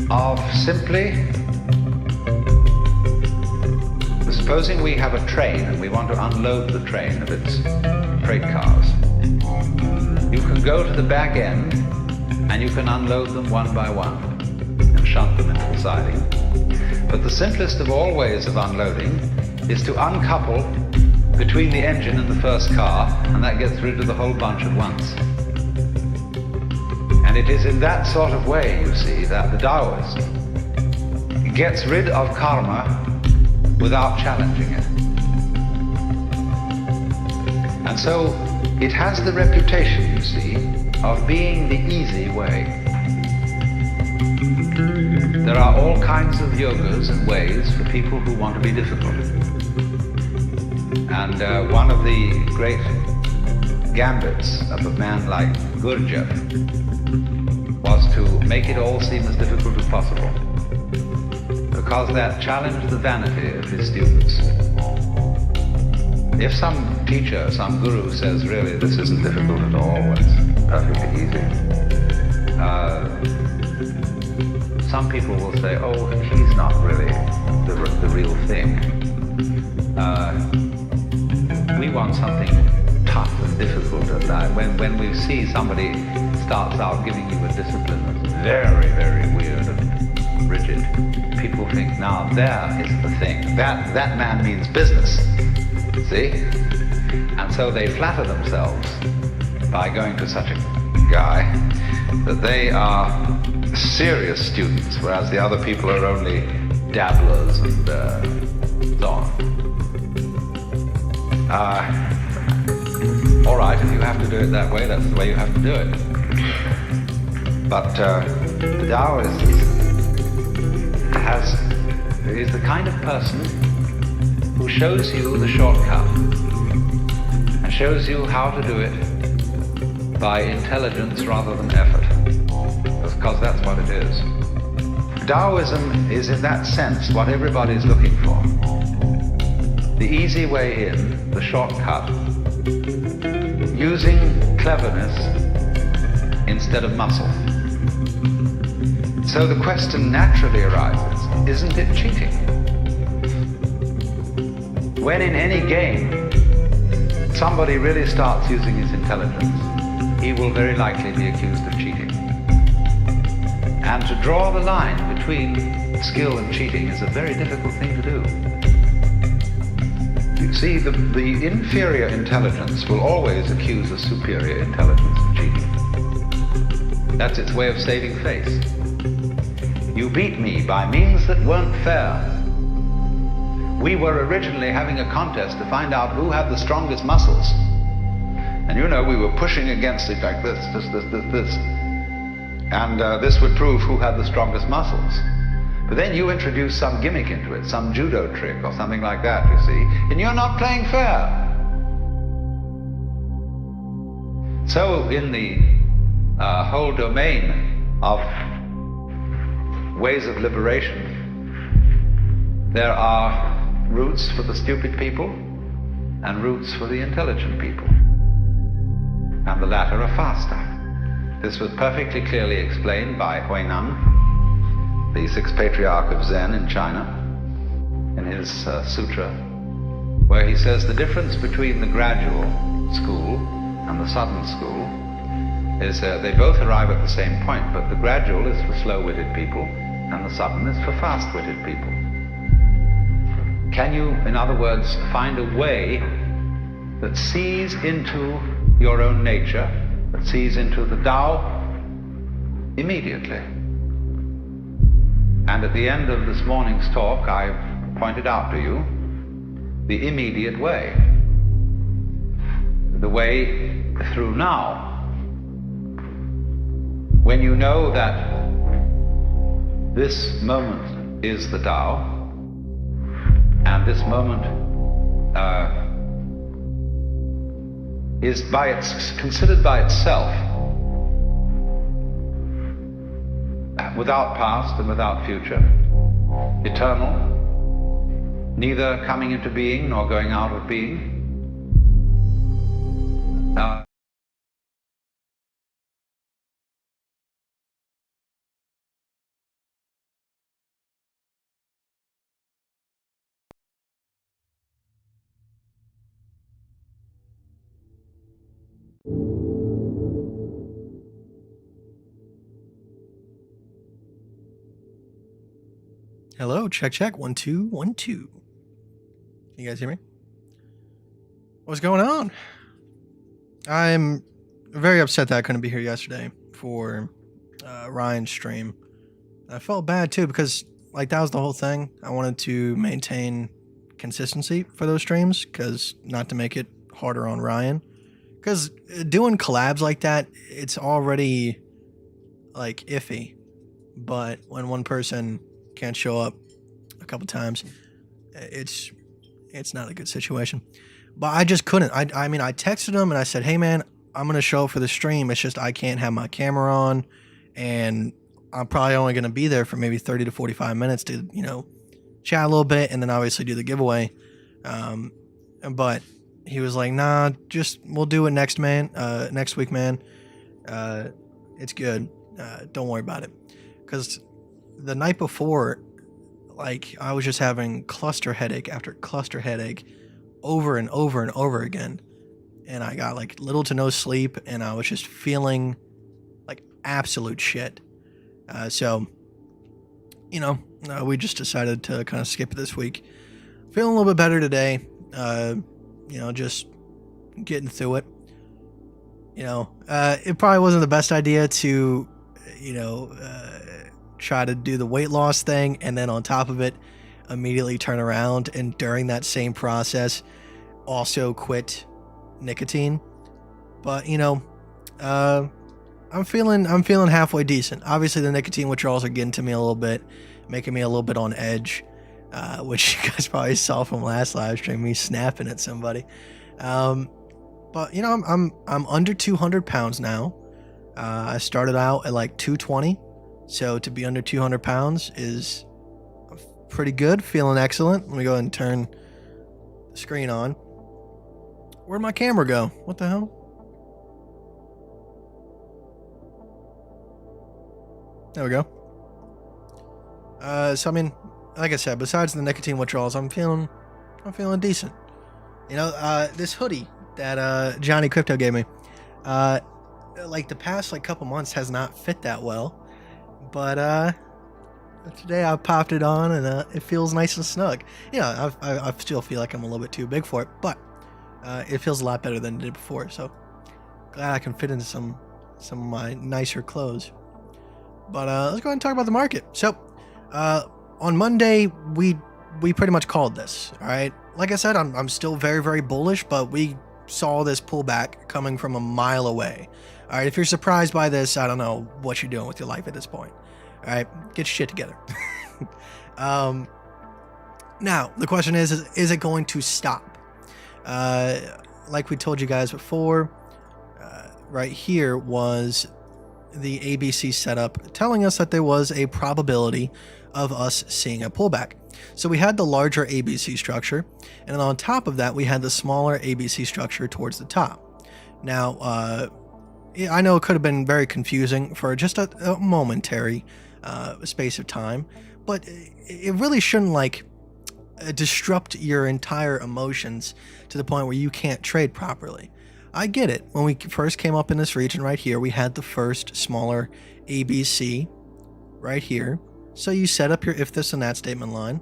of simply, supposing we have a train and we want to unload the train of its freight cars. You can go to the back end and you can unload them one by one and shunt them into the siding. But the simplest of all ways of unloading is to uncouple between the engine and the first car, and that gets rid of the whole bunch at once. And it is in that sort of way, you see, that the Taoist gets rid of karma without challenging it. And so it has the reputation, you see, of being the easy way. There are all kinds of yogas and ways for people who want to be difficult. And one of the great gambits of a man like Gurdjieff was to make it all seem as difficult as possible, because that challenged the vanity of his students. If some teacher, some guru says, really, this isn't difficult at all, it's perfectly easy, some people will say, oh, he's not really the real thing. We want something tough and difficult at that. When we see somebody starts out giving you a discipline that's very, very weird and rigid, people think, now there is the thing. That man means business. See? And so they flatter themselves by going to such a guy that they are serious students, whereas the other people are only dabblers and so on. All right, if you have to do it that way, that's the way you have to do it. But the Taoist is the kind of person who shows you the shortcut and shows you how to do it by intelligence rather than effort, because that's what it is. Taoism is in that sense what everybody's looking for. The easy way in, the shortcut, using cleverness instead of muscle. So the question naturally arises, isn't it cheating? When in any game somebody really starts using his intelligence, he will very likely be accused of cheating. And to draw the line between skill and cheating is a very difficult thing to do. You see, the inferior intelligence will always accuse a superior intelligence of cheating. That's its way of saving face. You beat me by means that weren't fair. We were originally having a contest to find out who had the strongest muscles. And you know, we were pushing against it like this. And this would prove who had the strongest muscles. But then you introduce some gimmick into it, some judo trick or something like that, you see, and you're not playing fair. So in the whole domain of ways of liberation, there are routes for the stupid people and routes for the intelligent people. And the latter are faster. This was perfectly clearly explained by Huineng, the sixth patriarch of Zen in China, in his sutra, where he says the difference between the gradual school and the sudden school is they both arrive at the same point, but the gradual is for slow-witted people and the sudden is for fast-witted people. Can you, in other words, find a way that sees into your own nature, that sees into the Tao immediately? And at the end of this morning's talk, I've pointed out to you the immediate way, the way through now. When you know that this moment is the Tao, and this moment is considered by itself, without past and without future, eternal, neither coming into being nor going out of being. Hello, check. 1 2 1 2. Can you guys hear me? What's going on? I'm very upset that I couldn't be here yesterday for Ryan's stream. I felt bad too because like that was the whole thing. I wanted to maintain consistency for those streams because not to make it harder on Ryan. Because doing collabs like that, it's already like iffy. But when one person can't show up a couple times, it's not a good situation. But I just couldn't. I mean, I texted him and I said, hey man, I'm going to show up for the stream. It's just I can't have my camera on and I'm probably only going to be there for maybe 30 to 45 minutes to, chat a little bit and then obviously do the giveaway. But he was like, nah, we'll do it next week, man. It's good. Don't worry about it. Because the night before, like, I was just having cluster headache after cluster headache over and over and over again. And I got like little to no sleep and I was just feeling like absolute shit. So, we just decided to kind of skip it this week. Feeling a little bit better today. Just getting through it. It probably wasn't the best idea to, try to do the weight loss thing and then on top of it, immediately turn around and during that same process, also quit nicotine. But, I'm feeling halfway decent. Obviously the nicotine withdrawals are getting to me a little bit, making me a little bit on edge, which you guys probably saw from last live stream, me snapping at somebody. But I'm under 200 pounds now. I started out at like 220. So to be under 200 pounds is pretty good, feeling excellent. Let me go ahead and turn the screen on. Where'd my camera go? What the hell? There we go. So I mean, like I said, besides the nicotine withdrawals, I'm feeling decent. This hoodie that Johnny Crypto gave me, like the past like couple months has not fit that well, but today I popped it on and it feels nice and snug. I still feel like I'm a little bit too big for it, but it feels a lot better than it did before. So glad I can fit into some of my nicer clothes. But let's go ahead and talk about the market. So on Monday we pretty much called this. All right, like I said, I'm still very, very bullish, but we saw this pullback coming from a mile away. All right, if you're surprised by this, I don't know what you're doing with your life at this point. All right, get your shit together. Now the question is it going to stop? Like we told you guys before, right here was the ABC setup telling us that there was a probability of us seeing a pullback. So we had the larger ABC structure, and then on top of that we had the smaller ABC structure towards the top. Now I know it could have been very confusing for just a momentary space of time, but it really shouldn't like disrupt your entire emotions to the point where you can't trade properly. I get it. When we first came up in this region right here, we had the first smaller ABC right here. So you set up your if this and that statement line,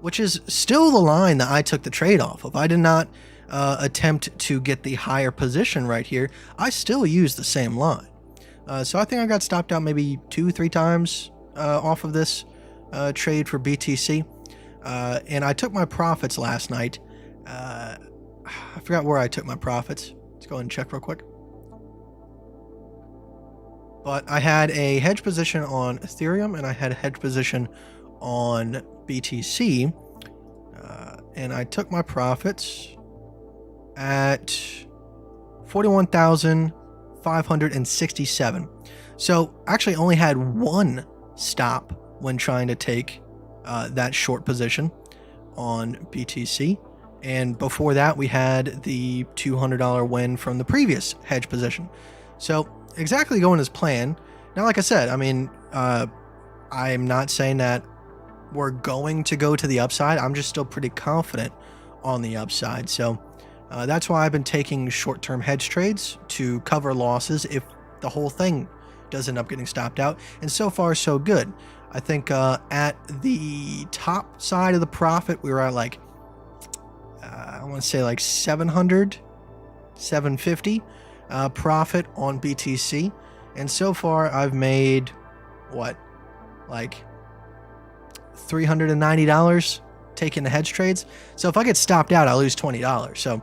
which is still the line that I took the trade off of. I did not attempt to get the higher position right here. I still used the same line. So I think I got stopped out maybe 2-3 times off of this trade for BTC. And I took my profits last night. I forgot where I took my profits. Let's go ahead and check real quick. But I had a hedge position on Ethereum and I had a hedge position on BTC. And I took my profits at 41,567. So actually only had one stop when trying to take that short position on BTC. And before that, we had the $200 win from the previous hedge position. So exactly going as planned. Now, like I said, I mean, I'm not saying that we're going to go to the upside. I'm just still pretty confident on the upside. So that's why I've been taking short-term hedge trades to cover losses if the whole thing does end up getting stopped out. And so far, so good. I think at the top side of the profit, we were at like, I want to say like 700, 750 profit on BTC. And so far I've made what, like $390 taking the hedge trades. So if I get stopped out, I'll lose $20. So,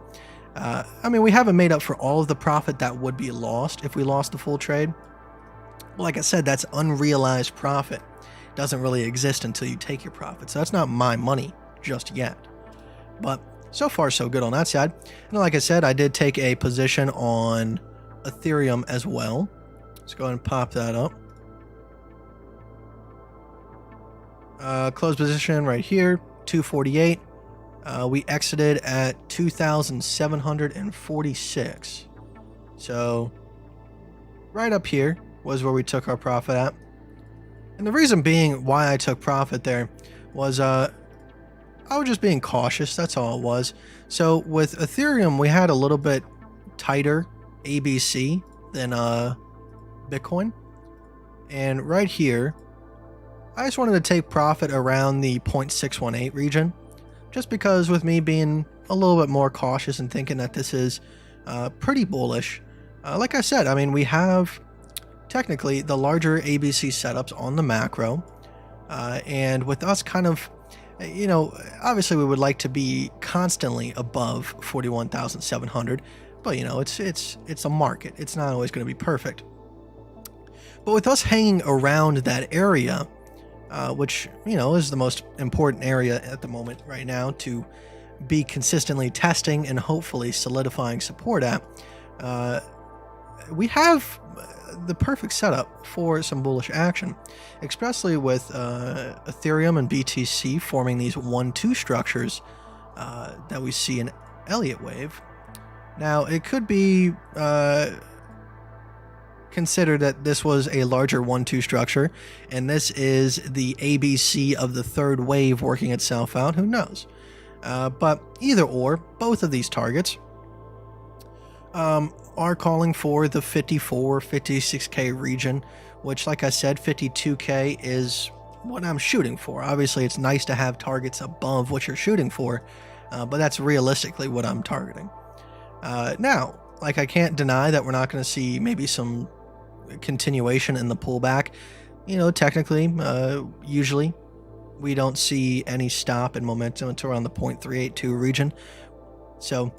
I mean, we haven't made up for all of the profit that would be lost if we lost the full trade. But like I said, that's unrealized profit. It doesn't really exist until you take your profit. So that's not my money just yet. But so far, so good on that side. And like I said, I did take a position on Ethereum as well. Let's go ahead and pop that up. Close position right here, 248. We exited at 2,746. So right up here was where we took our profit at. And the reason being why I took profit there was I was just being cautious. That's all it was. So with Ethereum, we had a little bit tighter ABC than Bitcoin. And right here, I just wanted to take profit around the 0.618 region, just because with me being a little bit more cautious and thinking that this is pretty bullish. Like I said, I mean, we have technically the larger ABC setups on the macro, and with us kind of, you know, obviously we would like to be constantly above 41,700, but you know, it's a market. It's not always going to be perfect. But with us hanging around that area, which, you know, is the most important area at the moment right now to be consistently testing and hopefully solidifying support at, we have the perfect setup for some bullish action, especially with Ethereum and BTC forming these 1-2 structures that we see in Elliott wave. Now, it could be consider that this was a larger 1-2 structure, and this is the ABC of the third wave working itself out. Who knows? But either or, both of these targets are calling for the 54, 56K region, which, like I said, 52K is what I'm shooting for. Obviously, it's nice to have targets above what you're shooting for, but that's realistically what I'm targeting. Now, like, I can't deny that we're not going to see maybe some continuation in the pullback. You know, technically, usually we don't see any stop in momentum until around the 0.382 region. So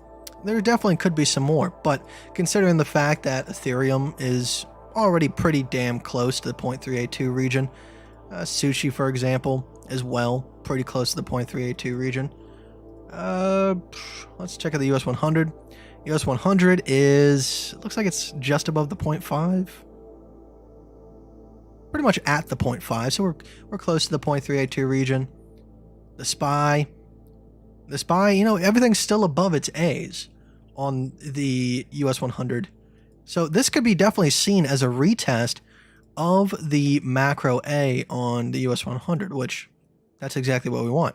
there definitely could be some more, but considering the fact that Ethereum is already pretty damn close to the 0.382 region, Sushi, for example, as well, pretty close to the 0.382 region. Let's check out the US 100. US 100 is, looks like it's just above the 0.5. Pretty much at the 0.5, so we're close to the 0.382 region. The SPY, you know, everything's still above its A's on the US 100. So this could be definitely seen as a retest of the macro A on the US 100, which that's exactly what we want.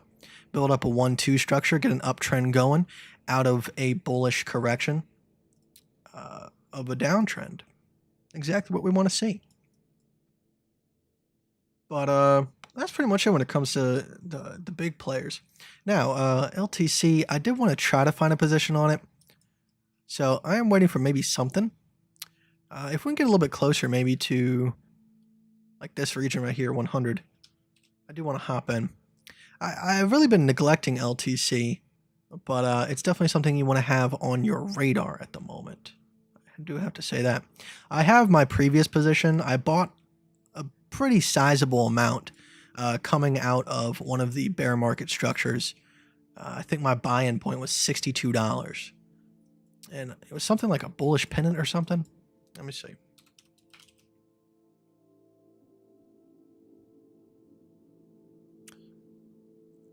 Build up a 1-2 structure, get an uptrend going out of a bullish correction of a downtrend. Exactly what we want to see. But that's pretty much it when it comes to the big players. Now, LTC, I did want to try to find a position on it. So I am waiting for maybe something. If we can get a little bit closer, maybe to like this region right here, 100, I do want to hop in. I've really been neglecting LTC, but it's definitely something you want to have on your radar at the moment. I do have to say that. I have my previous position. I bought a pretty sizable amount coming out of one of the bear market structures. I think my buy-in point was $62. And it was something like a bullish pennant or something. Let me see.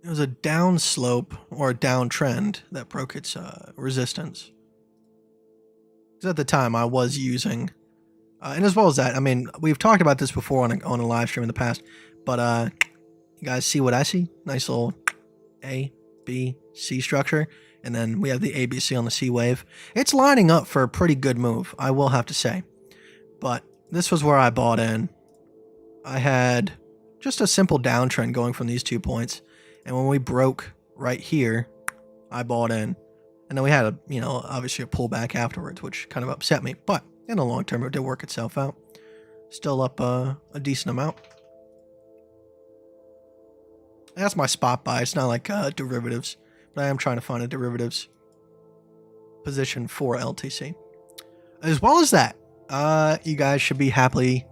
It was a down slope or a downtrend that broke its resistance. Because at the time I was using, and as well as that, I mean, we've talked about this before on a live stream in the past, but you guys see what I see? Nice little A, B, C structure. And then we have the ABC on the C wave. It's lining up for a pretty good move, I will have to say. But this was where I bought in. I had just a simple downtrend going from these 2 points. And when we broke right here, I bought in. And then we had obviously a pullback afterwards, which kind of upset me. But in the long term, it did work itself out. Still up a decent amount. That's my spot buy. It's not like derivatives, but I am trying to find a derivatives position for LTC. As well as that, you guys should be happily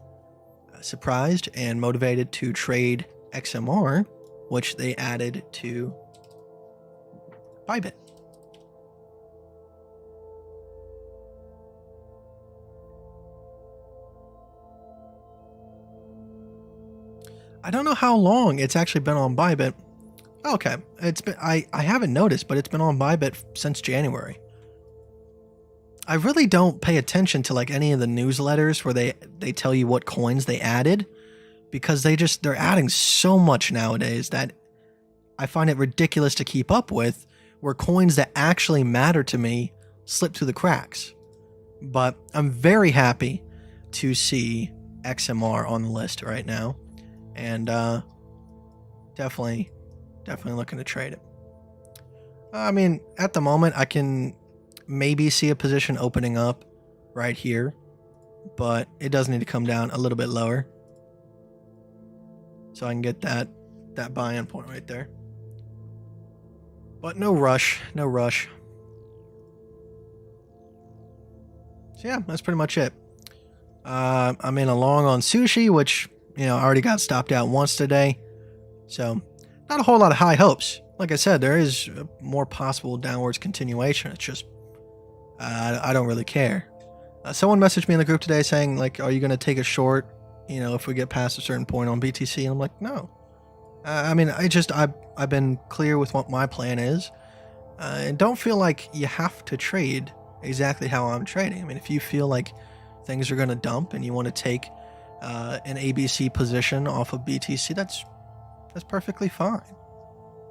surprised and motivated to trade XMR, which they added to Bybit. I don't know how long it's actually been on Bybit. Okay, it's been I haven't noticed, but it's been on Bybit since January. I really don't pay attention to like any of the newsletters where they tell you what coins they added, because they're adding so much nowadays that I find it ridiculous to keep up with, where coins that actually matter to me slip through the cracks. But I'm very happy to see XMR on the list right now, and definitely looking to trade it. I mean, at the moment, I can maybe see a position opening up right here, but it does need to come down a little bit lower so I can get that buy-in point right there. But no rush. So yeah, that's pretty much it. I'm in a long on sushi, which I already got stopped out once today, so not a whole lot of high hopes. Like I said, there is more possible downwards continuation. It's just I don't really care. Someone messaged me in the group today saying, like, are you going to take a short, if we get past a certain point on BTC? And I'm like, no. I mean, I've been clear with what my plan is. And don't feel like you have to trade exactly how I'm trading. I mean, if you feel like things are going to dump and you want to take an ABC position off of BTC, that's perfectly fine.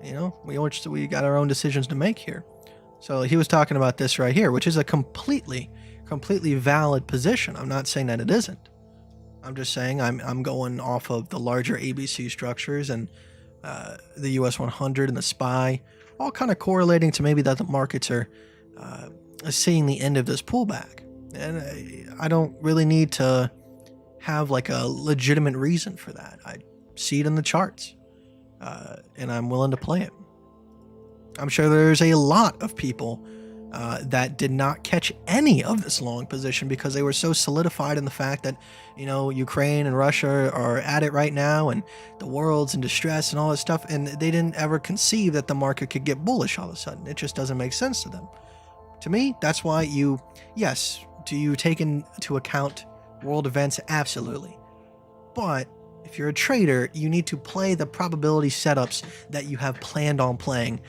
We got our own decisions to make here. So he was talking about this right here, which is a completely valid position. I'm not saying that it isn't. I'm just saying I'm going off of the larger ABC structures and the US 100 and the SPY, all kind of correlating to maybe that the markets are seeing the end of this pullback. And I don't really need to have like a legitimate reason for that. I see it in the charts, and I'm willing to play it. I'm sure there's a lot of people that did not catch any of this long position because they were so solidified in the fact that, Ukraine and Russia are at it right now and the world's in distress and all this stuff. And they didn't ever conceive that the market could get bullish all of a sudden. It just doesn't make sense to them. To me, that's why do you take into account world events? Absolutely. But if you're a trader, you need to play the probability setups that you have planned on playing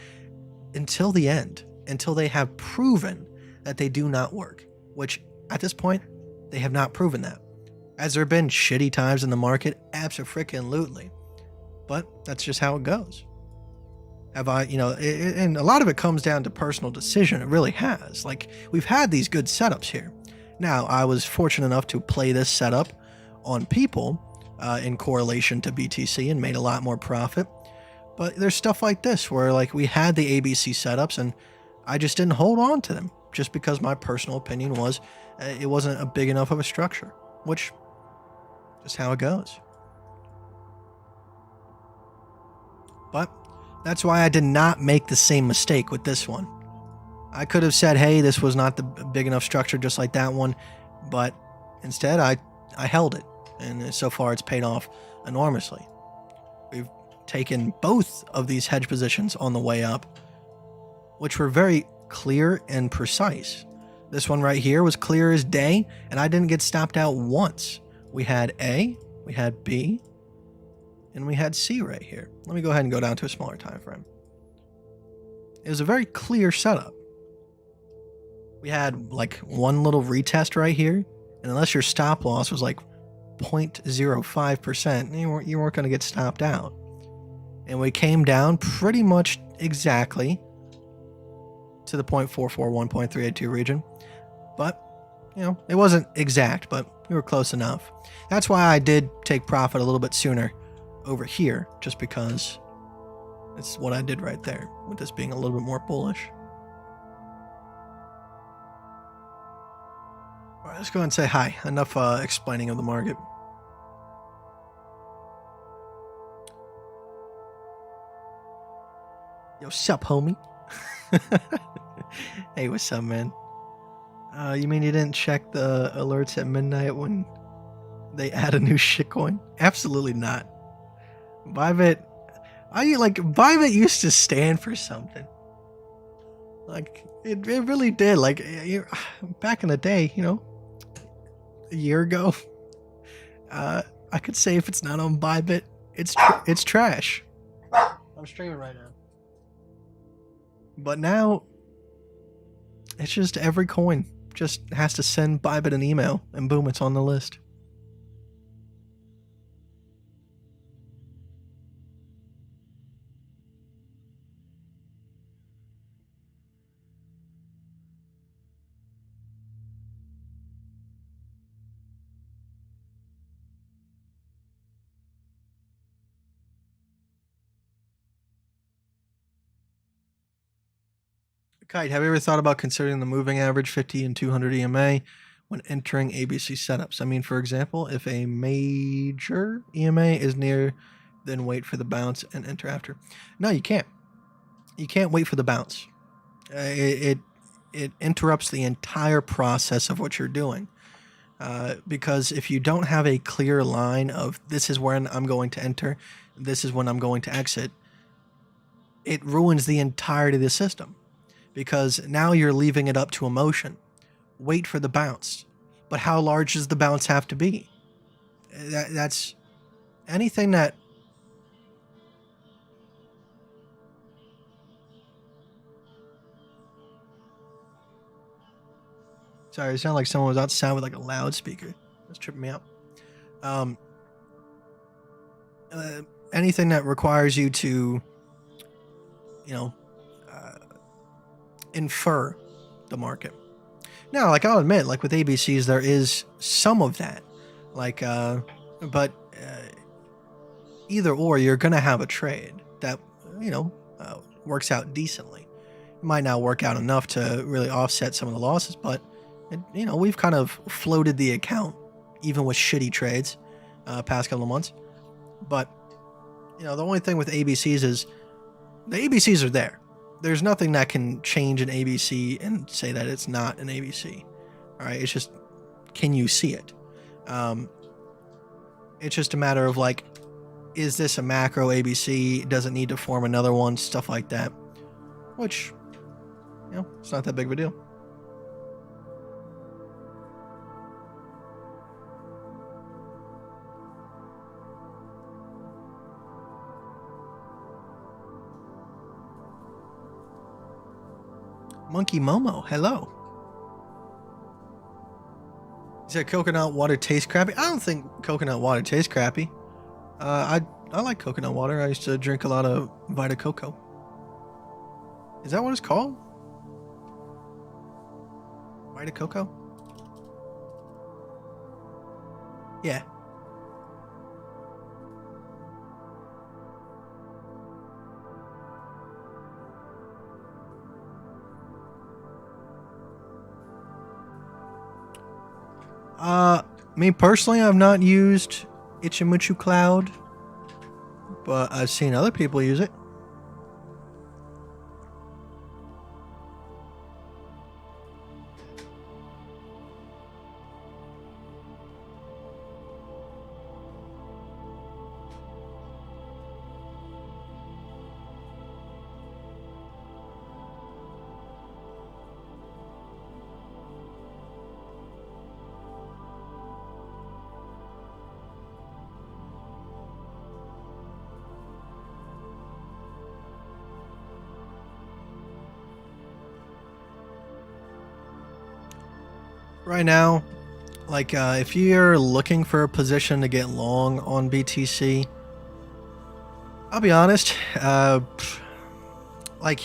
until the end, until they have proven that they do not work, which at this point, they have not proven that. Has there been shitty times in the market? Abso-freaking-lutely. But that's just how it goes. Have I, and a lot of it comes down to personal decision. It really has. Like, we've had these good setups here. Now, I was fortunate enough to play this setup on people in correlation to BTC and made a lot more profit. But there's stuff like this where like we had the ABC setups and I just didn't hold on to them just because my personal opinion was it wasn't a big enough of a structure, which is how it goes. But that's why I did not make the same mistake with this one. I could have said, hey, this was not the big enough structure just like that one, but instead I held it, and so far it's paid off enormously. We've taken both of these hedge positions on the way up, which were very clear and precise. This one right here was clear as day, and I didn't get stopped out once. We had A, we had B, and we had C right here. Let me go ahead and go down to a smaller time frame. It was a very clear setup. We had like one little retest right here, and unless your stop loss was like 0.05%, you weren't going to get stopped out. And we came down pretty much exactly to the 0.441, 0.382 region. But, it wasn't exact, but we were close enough. That's why I did take profit a little bit sooner over here, just because it's what I did right there, with this being a little bit more bullish. All right, let's go ahead and say hi. Enough explaining of the market. Yo, sup, homie? Hey, what's up, man? You mean you didn't check the alerts at midnight when they add a new shitcoin? Absolutely not. Bybit, Bybit used to stand for something. Like, it really did. Like, back in the day, you know, a year ago, I could say if it's not on Bybit, it's trash. I'm streaming right now. But now, it's just every coin just has to send Bybit an email, and boom, it's on the list. Kite, have you ever thought about considering the moving average 50 and 200 EMA when entering ABC setups? I mean, for example, if a major EMA is near, then wait for the bounce and enter after. No, you can't. You can't wait for the bounce. It interrupts the entire process of what you're doing. Because if you don't have a clear line of this is when I'm going to enter, this is when I'm going to exit, it ruins the entirety of the system. Because now you're leaving it up to emotion. Wait for the bounce. But how large does the bounce have to be? That's anything that... Sorry, it sounded like someone was outside with like a loudspeaker. That's tripping me out. Anything that requires you to, you know, infer the market. Now, like, I'll admit, like with ABCs, there is some of that. Like, but either or, you're going to have a trade that, you know, works out decently. It might not work out enough to really offset some of the losses, but, you know, we've kind of floated the account, even with shitty trades, past couple of months. But, you know, the only thing with ABCs is the ABCs are there. There's nothing that can change an ABC and say that it's not an ABC. All right, it's just, can you see it? It's just a matter of like, is this a macro ABC? Does it need to form another one? Stuff like that. Which, you know, it's not that big of a deal. Monkey Momo, hello. Is that coconut water taste crappy? I don't think coconut water tastes crappy. I like coconut water. I used to drink a lot of Vita Coco. Is that what it's called? Vita Coco? Yeah. Me personally, I've not used Ichimuchu Cloud, but I've seen other people use it. Right now, like, if you're looking for a position to get long on BTC, I'll be honest, like,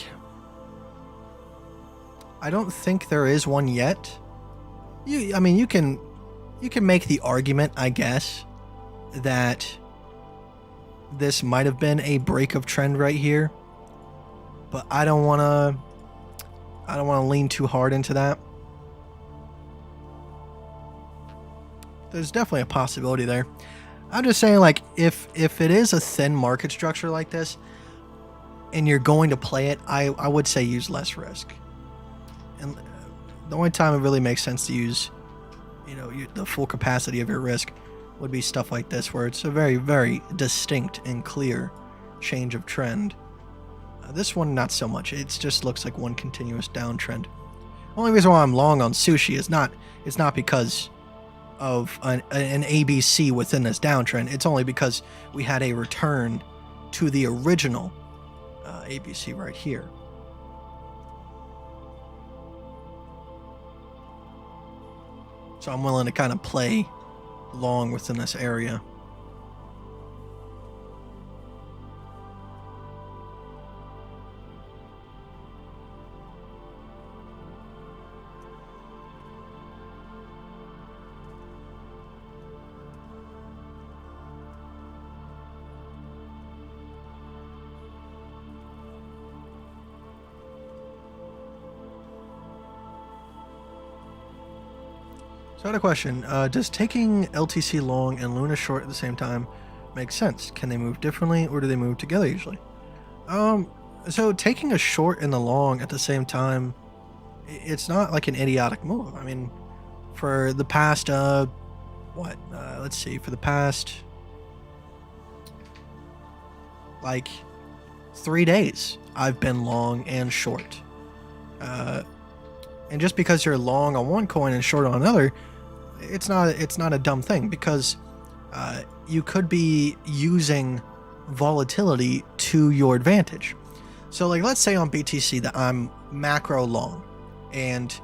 I don't think there is one yet. I mean, you can make the argument, I guess, that this might have been a break of trend right here, but I don't want to lean too hard into that. There's definitely a possibility there. I'm just saying, like, if it is a thin market structure like this and you're going to play it, I would say use less risk. And the only time it really makes sense to use, the full capacity of your risk would be stuff like this, where it's a very, very distinct and clear change of trend. This one, not so much. It just looks like one continuous downtrend. Only reason why I'm long on sushi is not because of an ABC within this downtrend. It's only because we had a return to the original ABC right here. So I'm willing to kind of play long within this area. So I had a question. Does taking LTC long and Luna short at the same time make sense? Can they move differently, or do they move together usually? So taking a short and the long at the same time, it's not like an idiotic move. I mean, for the past, let's see, for the past, like, 3 days, I've been long and short. And just because you're long on one coin and short on another, it's not a dumb thing, because you could be using volatility to your advantage. So, like, let's say on BTC that I'm macro long, and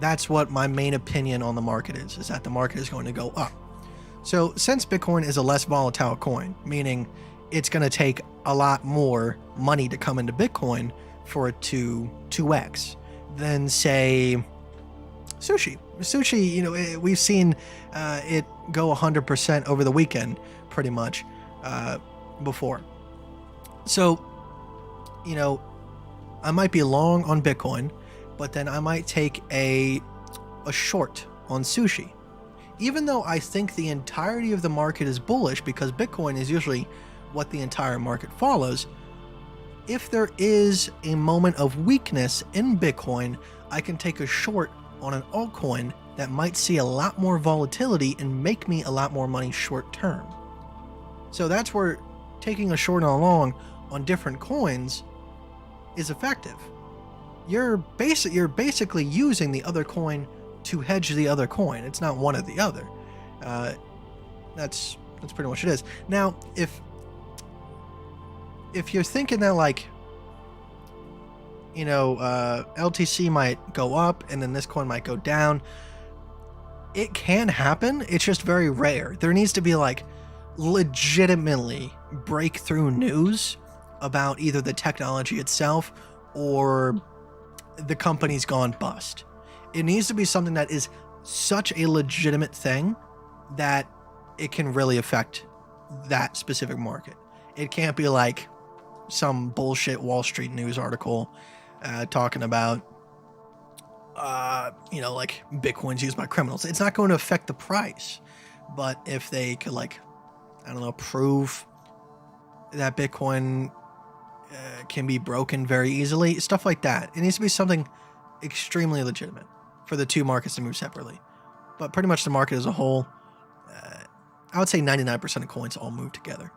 that's what my main opinion on the market is that the market is going to go up. So since Bitcoin is a less volatile coin, meaning it's going to take a lot more money to come into Bitcoin for it to 2x than, say, sushi. Sushi, we've seen it go 100% over the weekend, pretty much, before. So, I might be long on Bitcoin, but then I might take a short on sushi. Even though I think the entirety of the market is bullish, because Bitcoin is usually what the entire market follows, if there is a moment of weakness in Bitcoin, I can take a short on an altcoin that might see a lot more volatility and make me a lot more money short term. So that's where taking a short and a long on different coins is effective. You're basically using the other coin to hedge the other coin. It's not one or the other. That's pretty much it is. Now, if you're thinking that, like, LTC might go up and then this coin might go down, it can happen. It's just very rare. There needs to be, like, legitimately breakthrough news about either the technology itself or the company's gone bust. It needs to be something that is such a legitimate thing that it can really affect that specific market. It can't be like some bullshit Wall Street news article talking about, like, Bitcoin's used by criminals. It's not going to affect the price. But if they could, like, prove that Bitcoin can be broken very easily, stuff like that. It needs to be something extremely legitimate for the two markets to move separately. But pretty much the market as a whole, I would say 99% of coins all move together.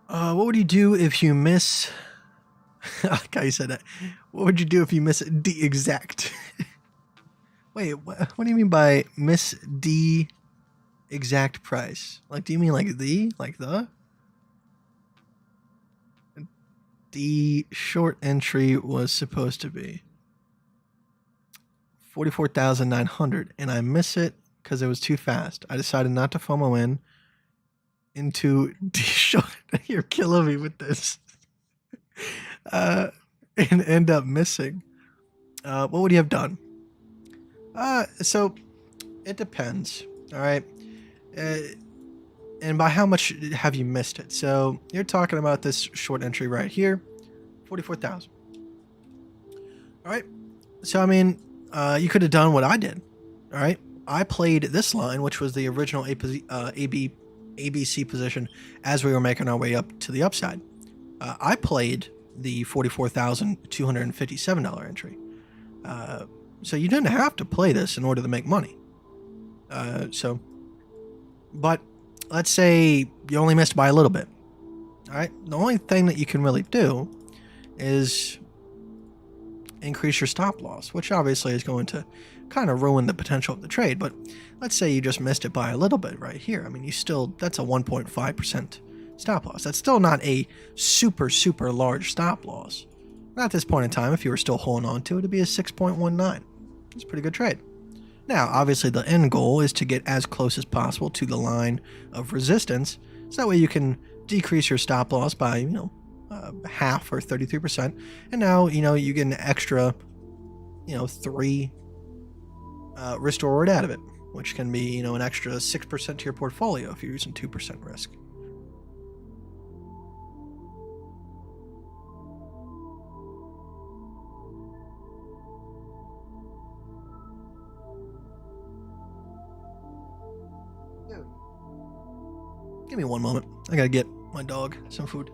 What would you do if you miss... Guy said that. What would you do if you miss the exact? Wait, what do you mean by miss the exact price? Like, do you mean like the? The short entry was supposed to be 44,900, and I miss it because it was too fast. I decided not to FOMO in into you're killing me with this. And end up missing, what would you have done? So it depends. All right. And by how much have you missed it? So you're talking about this short entry right here, 44,000. All right. So, I mean, you could have done what I did. All right. I played this line, which was the original ABC position as we were making our way up to the upside. I played the $44,257 entry. So you didn't have to play this in order to make money. But let's say you only missed by a little bit. All right. The only thing that you can really do is increase your stop loss, which obviously is going to kind of ruin the potential of the trade. But let's say you just missed it by a little bit right here. I mean, that's a 1.5% stop loss. That's still not a super, super large stop loss. At this point in time, if you were still holding on to it, it'd be a 6.19. It's a pretty good trade. Now, obviously, the end goal is to get as close as possible to the line of resistance, so that way you can decrease your stop loss by, half or 33%. And now, you get an extra, 3 risk to reward out of it, which can be, an extra 6% to your portfolio if you're using 2% risk. Give me one moment. I gotta get my dog some food.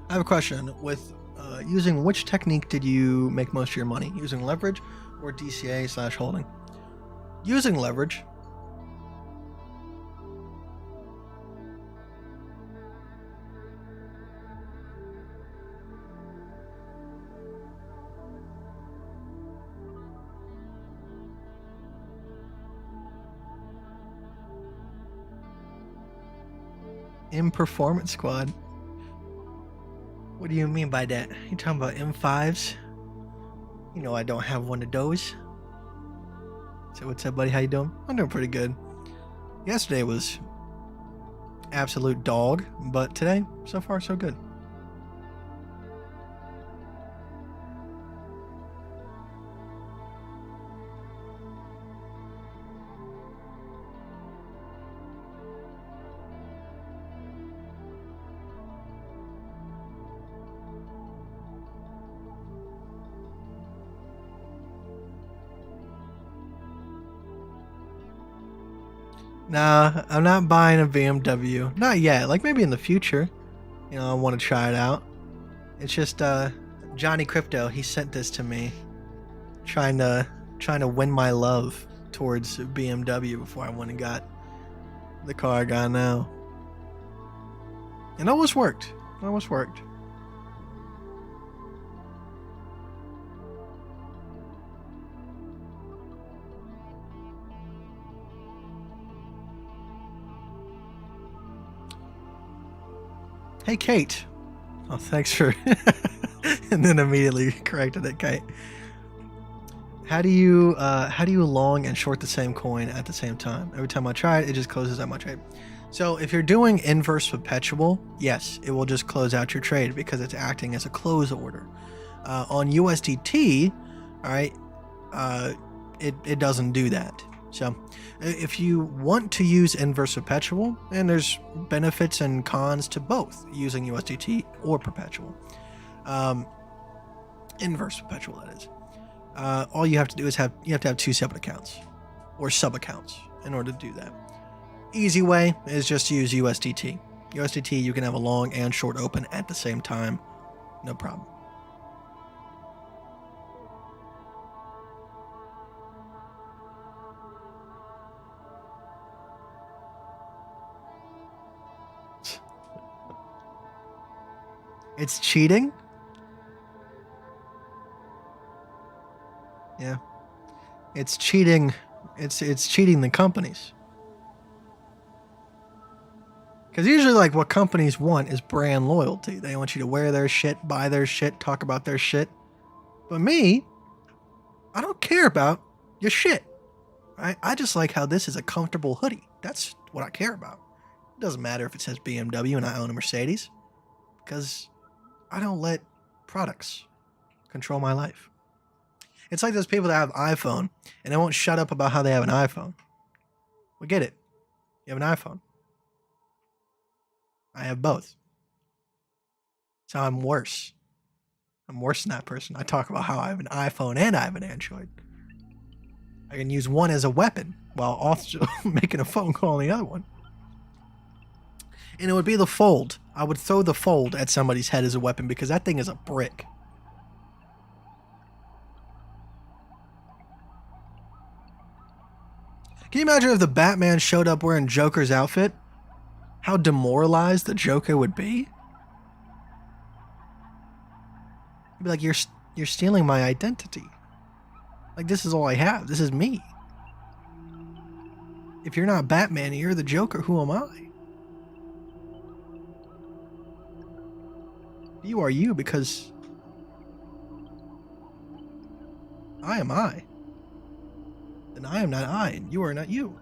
I have a question. With using which technique did you make most of your money? Using leverage or DCA/holding? Using leverage. In Performance Squad. What do you mean by that? You talking about M5s? I don't have one of those. So what's up, buddy? How you doing? I'm doing pretty good. Yesterday was absolute dog, but today, so far, so good. Nah, I'm not buying a BMW. Not yet. Like maybe in the future. I want to try it out. It's just Johnny Crypto, he sent this to me. Trying to win my love towards BMW before I went and got the car I got now. It almost worked. It almost worked. Hey, Kate. Oh, thanks for... and then immediately corrected it, Kite. How do you long and short the same coin at the same time? Every time I try it, it just closes out my trade. So if you're doing inverse perpetual, yes, it will just close out your trade because it's acting as a close order. On USDT, all right, it doesn't do that. So if you want to use inverse perpetual, and there's benefits and cons to both using USDT or perpetual. Inverse perpetual, that is. All you have to do is you have to have 2 separate accounts or sub accounts in order to do that. Easy way is just to use USDT. USDT, you can have a long and short open at the same time. No problem. It's cheating? Yeah. It's cheating. It's cheating the companies. Because usually, like, what companies want is brand loyalty. They want you to wear their shit, buy their shit, talk about their shit. But me, I don't care about your shit. I just like how this is a comfortable hoodie. That's what I care about. It doesn't matter if it says BMW and I own a Mercedes. Because I don't let products control my life. It's like those people that have iPhone and they won't shut up about how they have an iPhone. We get it. You have an iPhone. I have both. So I'm worse. I'm worse than that person. I talk about how I have an iPhone and I have an Android. I can use one as a weapon while also making a phone call on the other one. And it would be the Fold. I would throw the Fold at somebody's head as a weapon because that thing is a brick. Can you imagine if the Batman showed up wearing Joker's outfit? How demoralized the Joker would be? He'd be like, you're stealing my identity. Like, this is all I have. This is me. If you're not Batman and you're the Joker, who am I? You are you because I am I. And I am not I, and you are not you.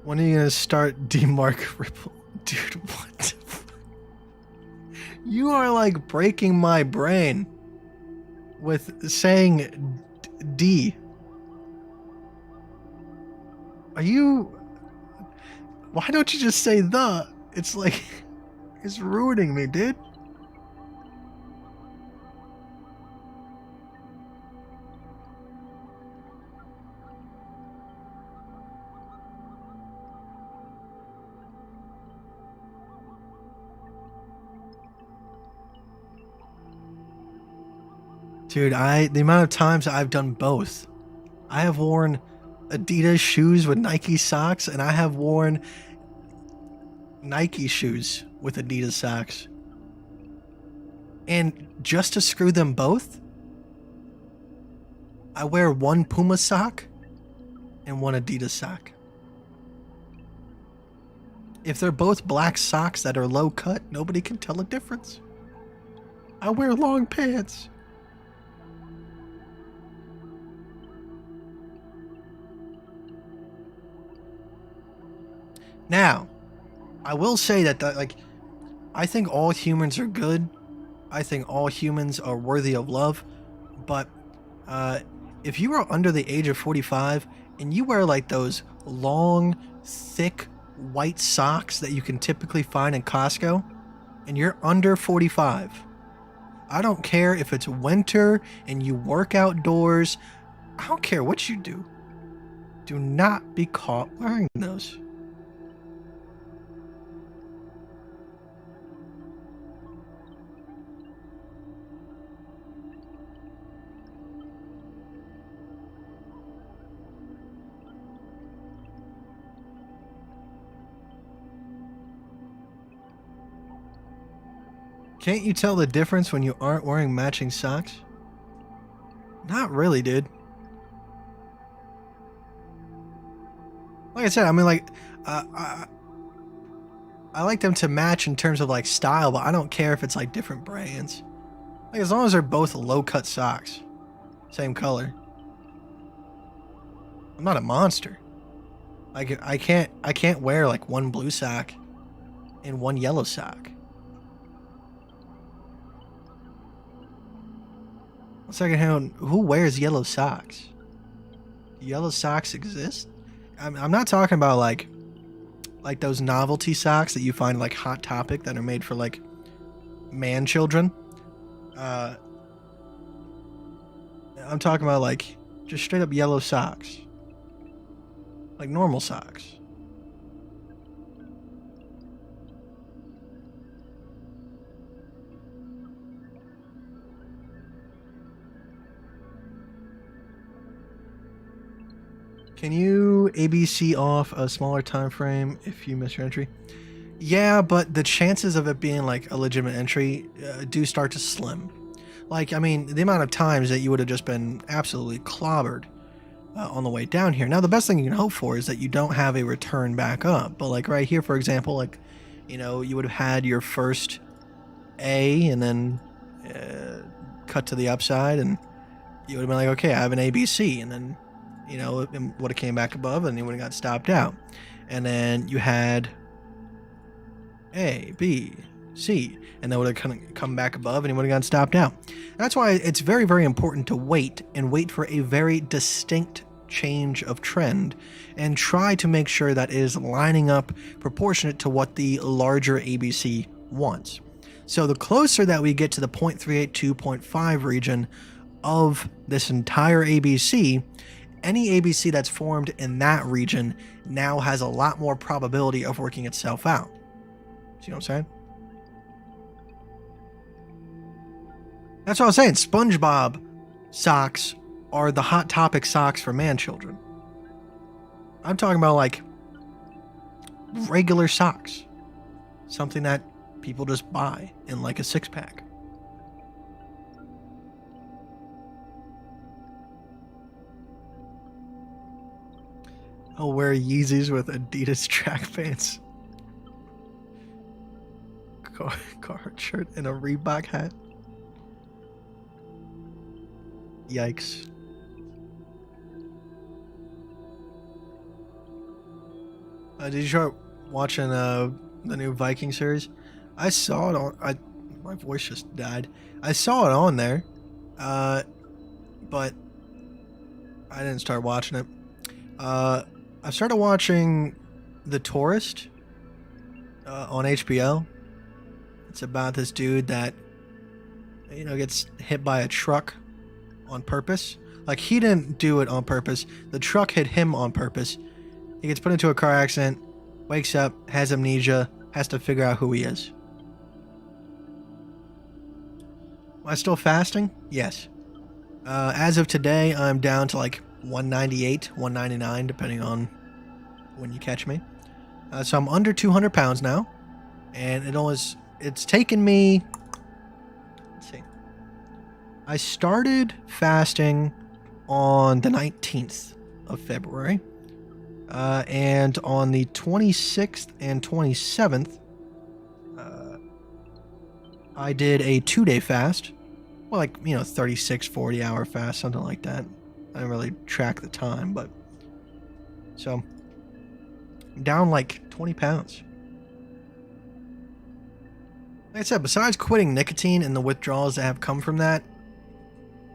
When are you gonna start DMark Ripple? Dude, what the fuck? You are like breaking my brain with saying D. Are you... Why don't you just say the? It's like... It's ruining me, dude. Dude, the amount of times I've done both. I have worn Adidas shoes with Nike socks, and I have worn Nike shoes with Adidas socks. And just to screw them both, I wear one Puma sock and one Adidas sock. If they're both black socks that are low cut, nobody can tell a difference. I wear long pants. Now, I will say that, like, I think all humans are good. I think all humans are worthy of love. But if you are under the age of 45 and you wear like those long, thick, white socks that you can typically find in Costco, and you're under 45, I don't care if it's winter and you work outdoors. I don't care what you do. Do not be caught wearing those. Can't you tell the difference when you aren't wearing matching socks? Not really, dude. Like I said, I mean, like, I like them to match in terms of like style, but I don't care if it's like different brands. Like, as long as they're both low-cut socks, same color. I'm not a monster. Like, I can't wear like one blue sock and one yellow sock. Secondhand, who wears yellow socks? Do yellow socks exist? I'm not talking about like those novelty socks that you find like Hot Topic that are made for like man children. I'm talking about like just straight up yellow socks. Like normal socks. Can you ABC off a smaller time frame if you miss your entry? Yeah, but the chances of it being like a legitimate entry do start to slim. Like, I mean, the amount of times that you would have just been absolutely clobbered on the way down here. Now, the best thing you can hope for is that you don't have a return back up. But like right here, for example, like, you know, you would have had your first A and then cut to the upside, and you would have been like, okay, I have an ABC, and then, you know, it would have came back above and you would have got stopped out. And then you had A, B, C, and then would have come back above and you would have gotten stopped out. And that's why it's very, very important to wait for a very distinct change of trend and try to make sure that it is lining up proportionate to what the larger ABC wants. So the closer that we get to the 0.382, 0.5 region of this entire ABC, any ABC that's formed in that region now has a lot more probability of working itself out. See what I'm saying? That's what I was saying. SpongeBob socks are the hot topic socks for man children. I'm talking about like regular socks. Something that people just buy in like a 6-pack. I'll wear Yeezys with Adidas track pants. Carhartt shirt and a Reebok hat. Yikes. Did you start watching the new Viking series? I saw it on... my voice just died. I saw it on there. But I didn't start watching it. I started watching The Tourist on HBO. It's about this dude that, you know, gets hit by a truck on purpose. Like, he didn't do it on purpose. The truck hit him on purpose. He gets put into a car accident, wakes up, has amnesia, has to figure out who he is. Am I still fasting? Yes. As of today, I'm down to like 198, 199, depending on when you catch me. So I'm under 200 pounds now, and it's taken me, let's see, I started fasting on the 19th of February, and on the 26th and 27th, I did a 2-day fast. Well, like, you know, 36, 40 hour fast, something like that. I don't really track the time, but so I'm down like 20 pounds. Like I said, besides quitting nicotine and the withdrawals that have come from that,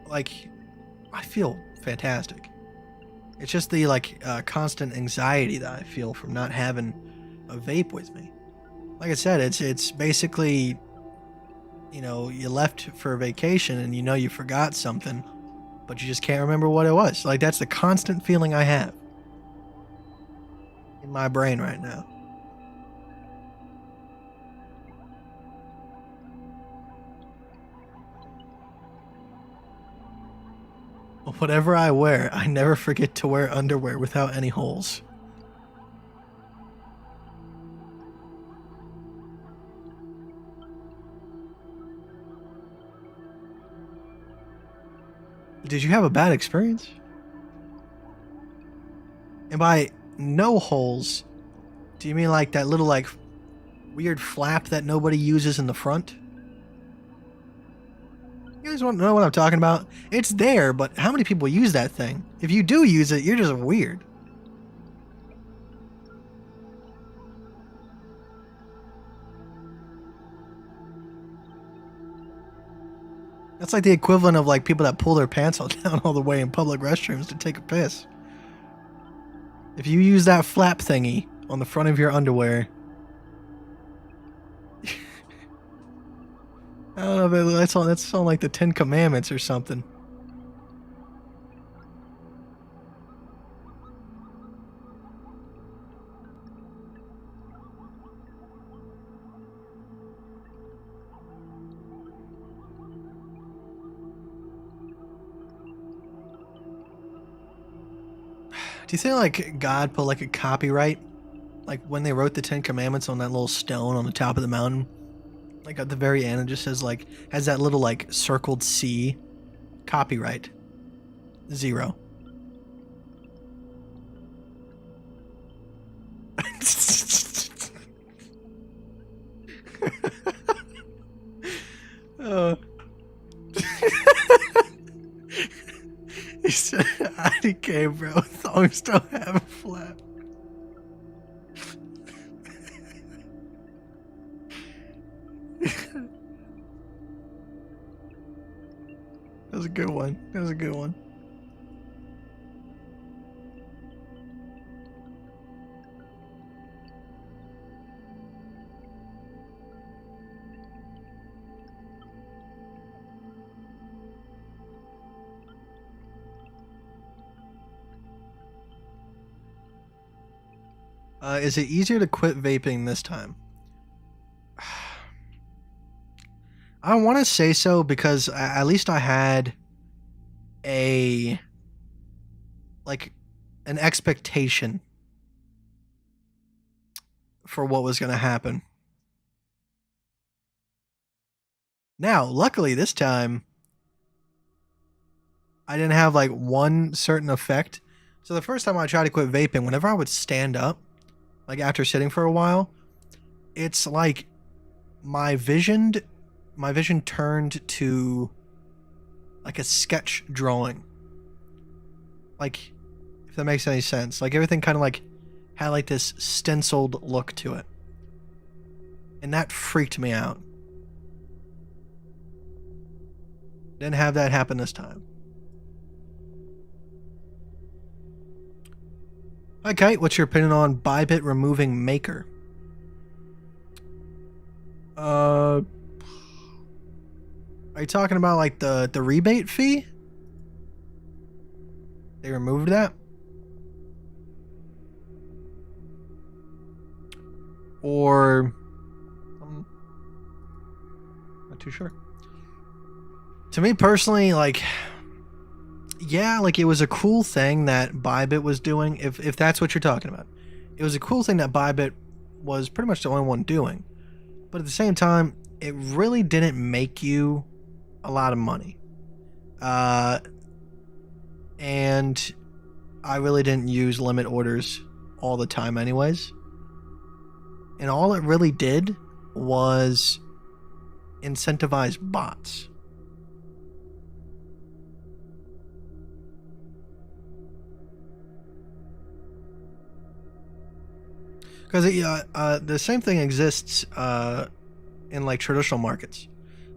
like, I feel fantastic. It's just the like constant anxiety that I feel from not having a vape with me. Like I said, it's basically, you know, you left for a vacation and you know you forgot something, but you just can't remember what it was. Like, that's the constant feeling I have in my brain right now. Whatever I wear, I never forget to wear underwear without any holes. Did you have a bad experience? And by no holes, do you mean like that little like weird flap that nobody uses in the front? You guys want to know what I'm talking about? It's there, but how many people use that thing? If you do use it, you're just weird. That's like the equivalent of like people that pull their pants all down all the way in public restrooms to take a piss. If you use that flap thingy on the front of your underwear, I don't know, but that's on like the 10 Commandments or something. Do you think like God put like a copyright, like when they wrote the Ten Commandments on that little stone on the top of the mountain, like at the very end it just says like has that little like circled C, copyright 0. uh. He said, IDK, bro. Thongs don't have a flap. That was a good one. That was a good one. Is it easier to quit vaping this time? I want to say so because at least I had an expectation for what was going to happen. Now, luckily this time I didn't have like one certain effect. So the first time I tried to quit vaping, whenever I would stand up, like after sitting for a while, it's like my vision turned to like a sketch drawing. Like, if that makes any sense. Like everything kind of like had like this stenciled look to it. And that freaked me out. Didn't have that happen this time. Hi Kite, what's your opinion on Bybit removing Maker? Are you talking about like the rebate fee? They removed that? Or I'm not too sure. To me personally, like, yeah, like it was a cool thing that Bybit was doing, if that's what you're talking about. It was a cool thing that Bybit was pretty much the only one doing. But at the same time, it really didn't make you a lot of money. And I really didn't use limit orders all the time anyways. And all it really did was incentivize bots. Because the same thing exists in like traditional markets.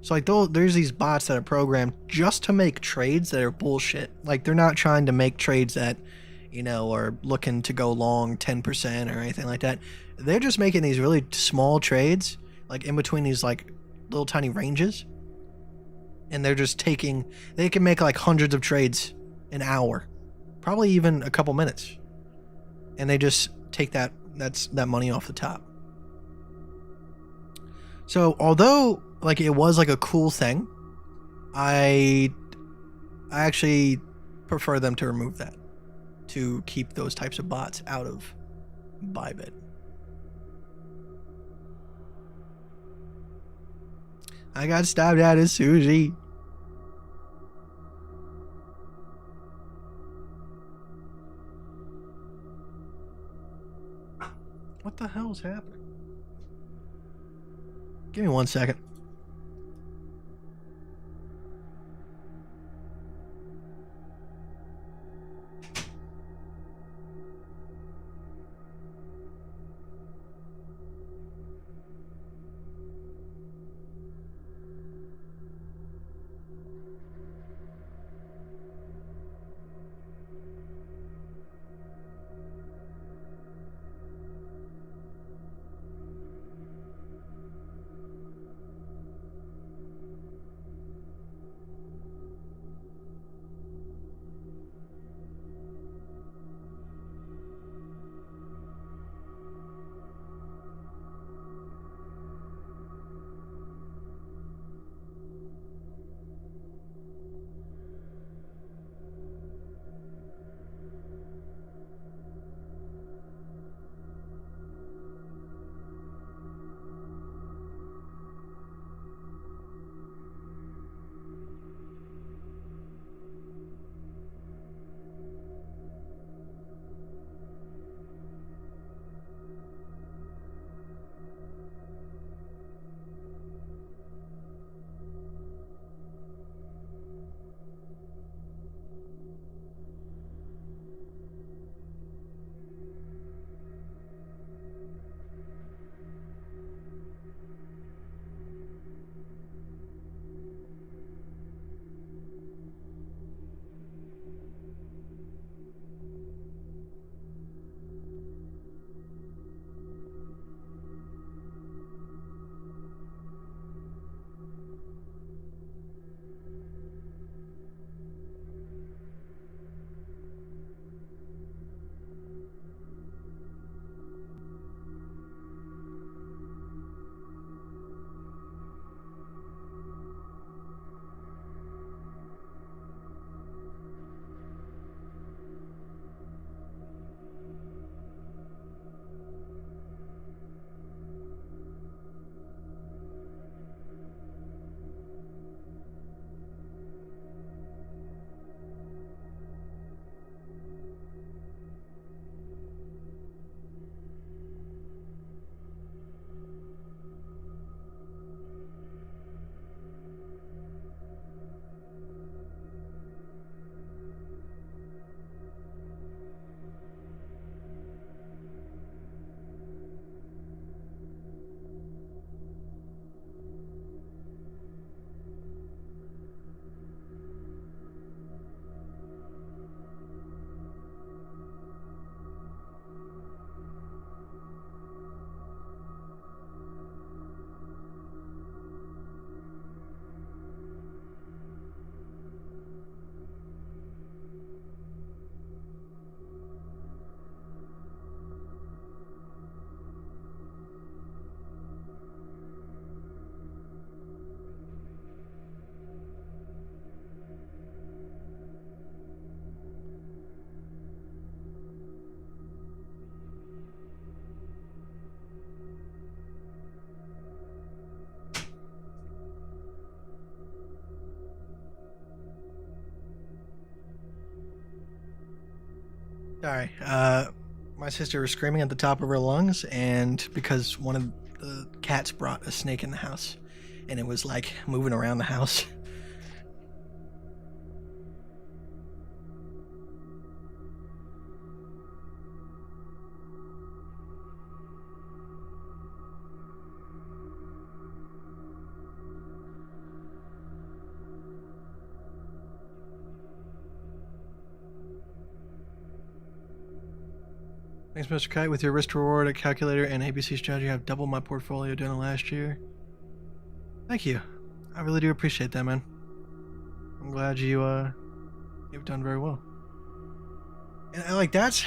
So like there's these bots that are programmed just to make trades that are bullshit. Like they're not trying to make trades that, you know, are looking to go long 10% or anything like that. They're just making these really small trades, like in between these like little tiny ranges. And they're just they can make like hundreds of trades an hour, probably even a couple minutes. And they just take that money off the top. So although like it was like a cool thing, I actually prefer them to remove that, to keep those types of bots out of Bybit. I got stabbed at as sushi. What the hell's happening? Give me 1 second. Sorry. My sister was screaming at the top of her lungs, and because one of the cats brought a snake in the house, and it was like moving around the house. Thanks, Mr. Kite. With your risk reward, a calculator, and ABC strategy, I've doubled my portfolio during the last year. Thank you. I really do appreciate that, man. I'm glad you've done very well. And like that's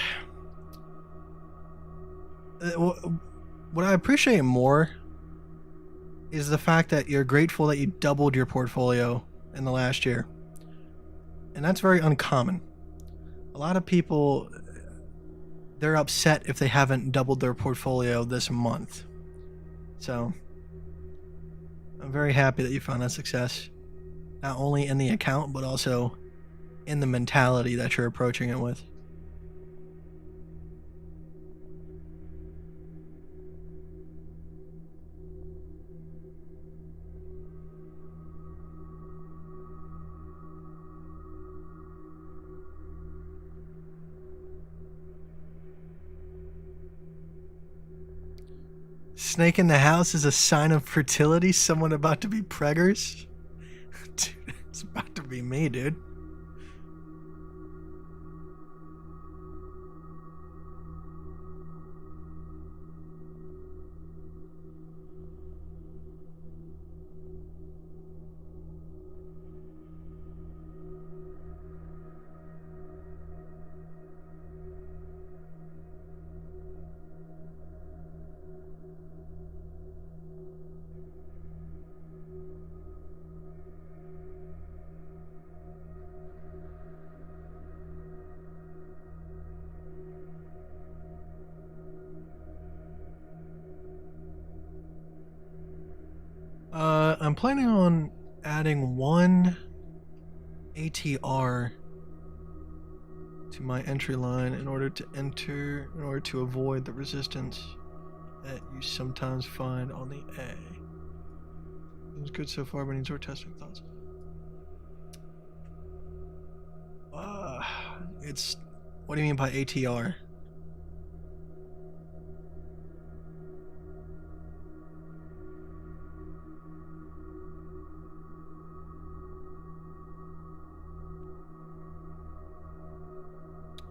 what I appreciate more is the fact that you're grateful that you doubled your portfolio in the last year. And that's very uncommon. A lot of people, they're upset if they haven't doubled their portfolio this month. So I'm very happy that you found that success, not only in the account, but also in the mentality that you're approaching it with. Snake in the house is a sign of fertility? Someone about to be preggers? Dude, it's about to be me, dude. I'm planning on adding one ATR to my entry line in order to avoid the resistance that you sometimes find on the A. It's good so far, but needs more testing. Thoughts? What do you mean by ATR?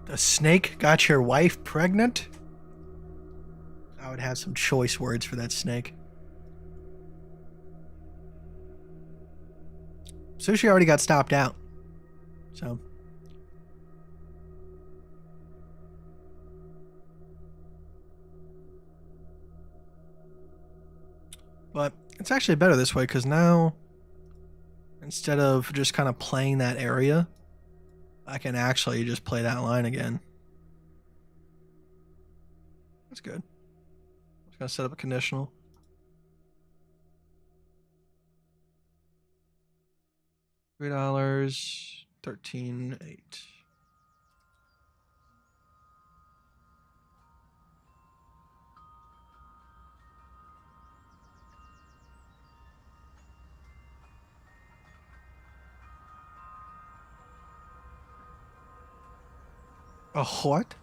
The snake got your wife pregnant? I would have some choice words for that snake. Sushi already got stopped out. So. But it's actually better this way because now, instead of just kind of playing that area, I can actually just play that line again. That's good. I'm just going to set up a conditional. $3, 13.8. A what?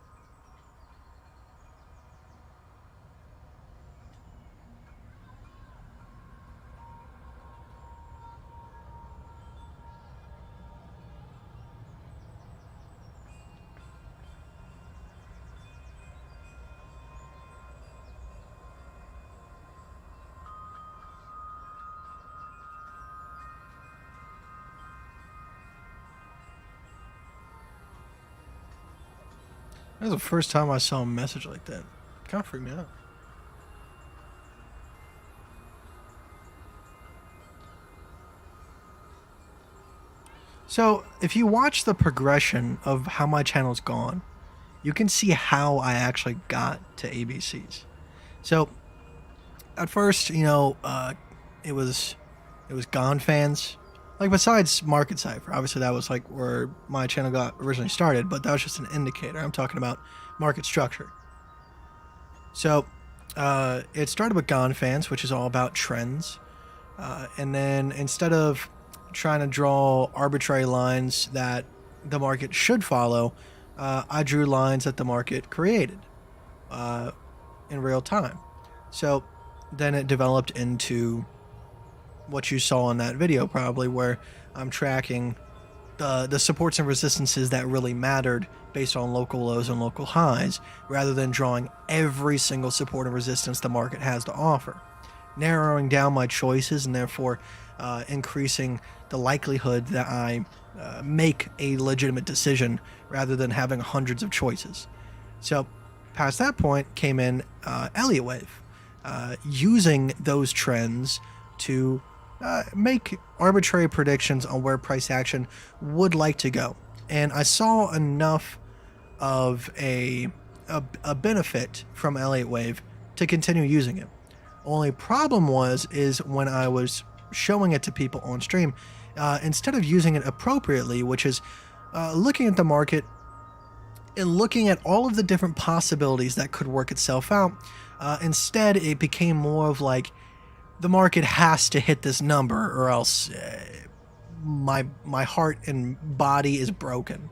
That was the first time I saw a message like that. Kind of freaked me out. So, if you watch the progression of how my channel's gone, you can see how I actually got to ABCs. So, at first, it was Gone fans like besides Market Cipher, obviously that was like where my channel got originally started, but that was just an indicator. I'm talking about market structure. So it started with Gonfans, which is all about trends. And then instead of trying to draw arbitrary lines that the market should follow, I drew lines that the market created in real time. So then it developed into what you saw in that video, probably, where I'm tracking the supports and resistances that really mattered based on local lows and local highs, rather than drawing every single support and resistance the market has to offer, narrowing down my choices and therefore increasing the likelihood that I make a legitimate decision rather than having hundreds of choices. So past that point came in Elliott Wave, using those trends to make arbitrary predictions on where price action would like to go. And I saw enough of a benefit from Elliott Wave to continue using it. Only problem is when I was showing it to people on stream, instead of using it appropriately, which is looking at the market and looking at all of the different possibilities that could work itself out, instead it became more of like, the market has to hit this number or else my heart and body is broken.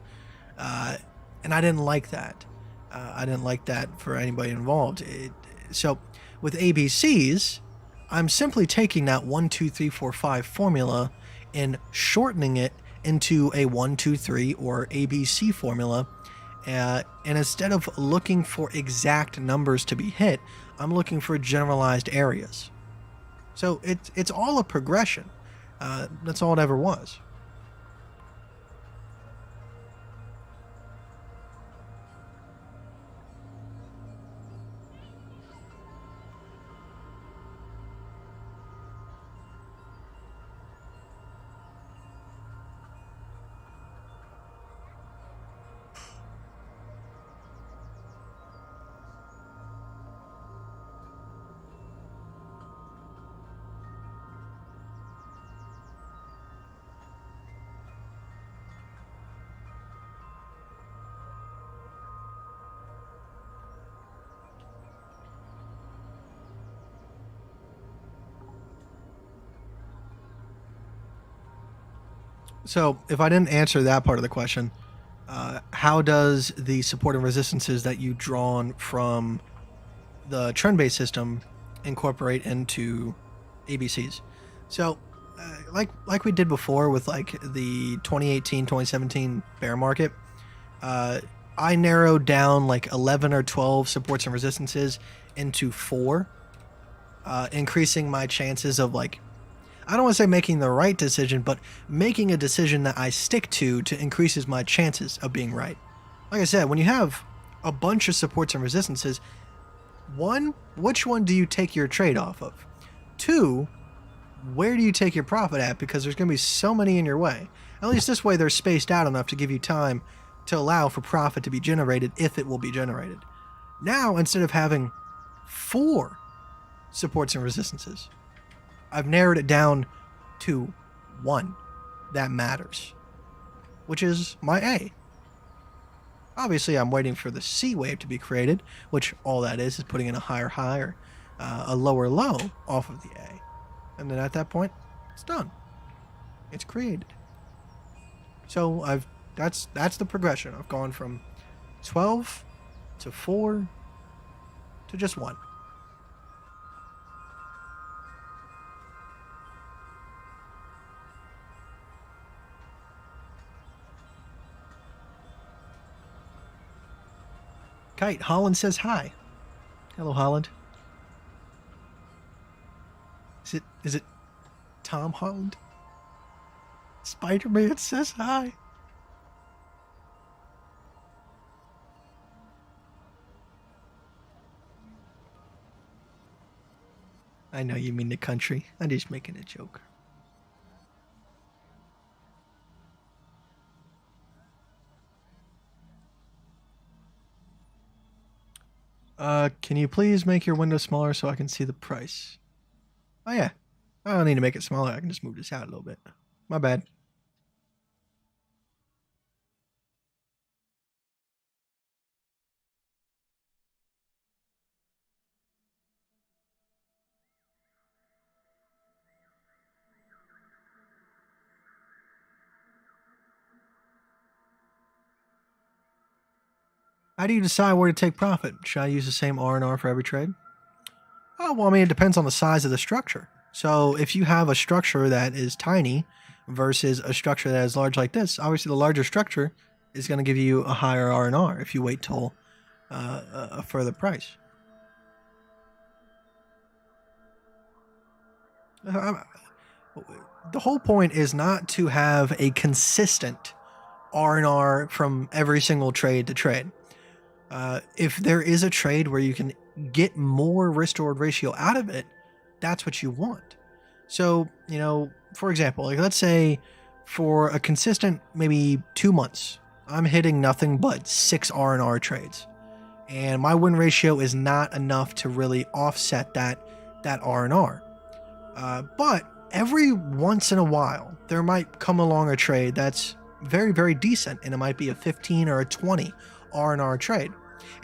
And I didn't like that. I didn't like that for anybody involved. So with ABCs, I'm simply taking that 1, 2, 3, 4, 5 formula and shortening it into a 1, 2, 3 or ABC formula. And instead of looking for exact numbers to be hit, I'm looking for generalized areas. So it's all a progression. That's all it ever was. So if I didn't answer that part of the question, how does the support and resistances that you've drawn from the trend-based system incorporate into ABCs? So like we did before with like the 2018, 2017 bear market, I narrowed down like 11 or 12 supports and resistances into 4, increasing my chances of like, I don't want to say making the right decision, but making a decision that I stick to increases my chances of being right. Like I said, when you have a bunch of supports and resistances, 1, which one do you take your trade off of? 2, where do you take your profit at? Because there's going to be so many in your way. At least this way they're spaced out enough to give you time to allow for profit to be generated if it will be generated. Now, instead of having 4 supports and resistances, I've narrowed it down to 1 that matters, which is my A. Obviously, I'm waiting for the C wave to be created, which all that is putting in a higher high or a lower low off of the A. And then at that point, it's done. It's created. So that's the progression. I've gone from 12 to 4 to just 1. Kite, Holland says hi. Hello, Holland. Is it Tom Holland? Spider-Man says hi. I know you mean the country. I'm just making a joke. Can you please make your window smaller so I can see the price? Oh yeah. I don't need to make it smaller. I can just move this out a little bit. My bad. How do you decide where to take profit? Should I use the same R&R for every trade? Oh, well, I mean, it depends on the size of the structure. So if you have a structure that is tiny versus a structure that is large like this, obviously the larger structure is going to give you a higher R&R if you wait till a further price. The whole point is not to have a consistent R&R from every single trade to trade. If there is a trade where you can get more risk-reward ratio out of it, that's what you want. So, you know, for example, like let's say for a consistent maybe 2 months, I'm hitting nothing but 6 R&R trades. And my win ratio is not enough to really offset that R&R. But every once in a while, there might come along a trade that's very, very decent, and it might be a 15 or a 20 R&R trade.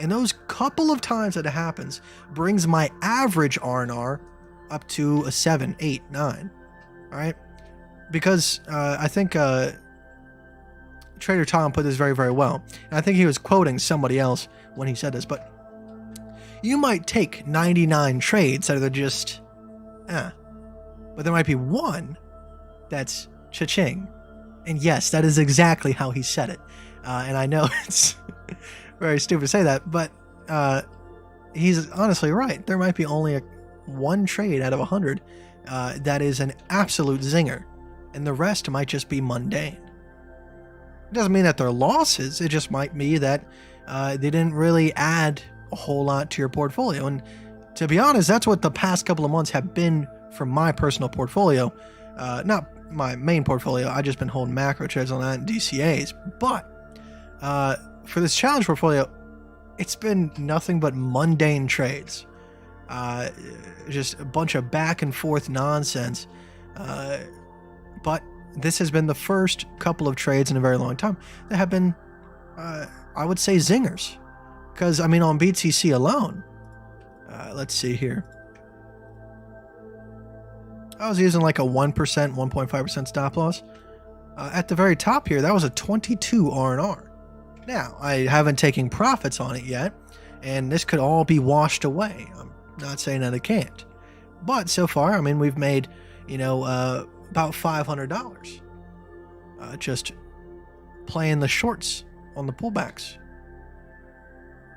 And those couple of times that it happens brings my average R&R up to a 7, 8, 9. All right? Because I think Trader Tom put this very, very well. And I think he was quoting somebody else when he said this, but you might take 99 trades that are just, but there might be one that's cha-ching. And yes, that is exactly how he said it. And I know it's very stupid to say that, but he's honestly right. There might be only one trade out of 100 that is an absolute zinger, and the rest might just be mundane. It doesn't mean that they're losses. It just might be that they didn't really add a whole lot to your portfolio. And to be honest, that's what the past couple of months have been for my personal portfolio. Not my main portfolio. I've just been holding macro trades on that and DCAs. But for this challenge portfolio, it's been nothing but mundane trades. Just a bunch of back and forth nonsense. But this has been the first couple of trades in a very long time that have been, I would say, zingers. Because, I mean, on BTC alone, let's see here. I was using like a 1%, 1.5% stop loss. At the very top here, that was a 22 R&R. Now, I haven't taken profits on it yet, and this could all be washed away. I'm not saying that it can't. But so far, I mean, we've made, about $500 just playing the shorts on the pullbacks.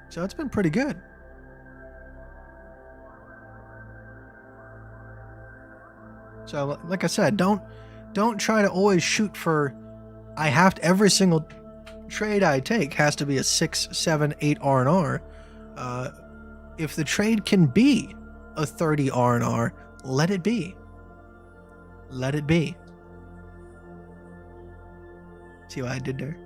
So it's been pretty good. So like I said, don't try to always shoot for, I have to, every single trade I take has to be a 6, 7, 8 R&R. If the trade can be a 30 R&R, let it be. Let it be. See what I did there?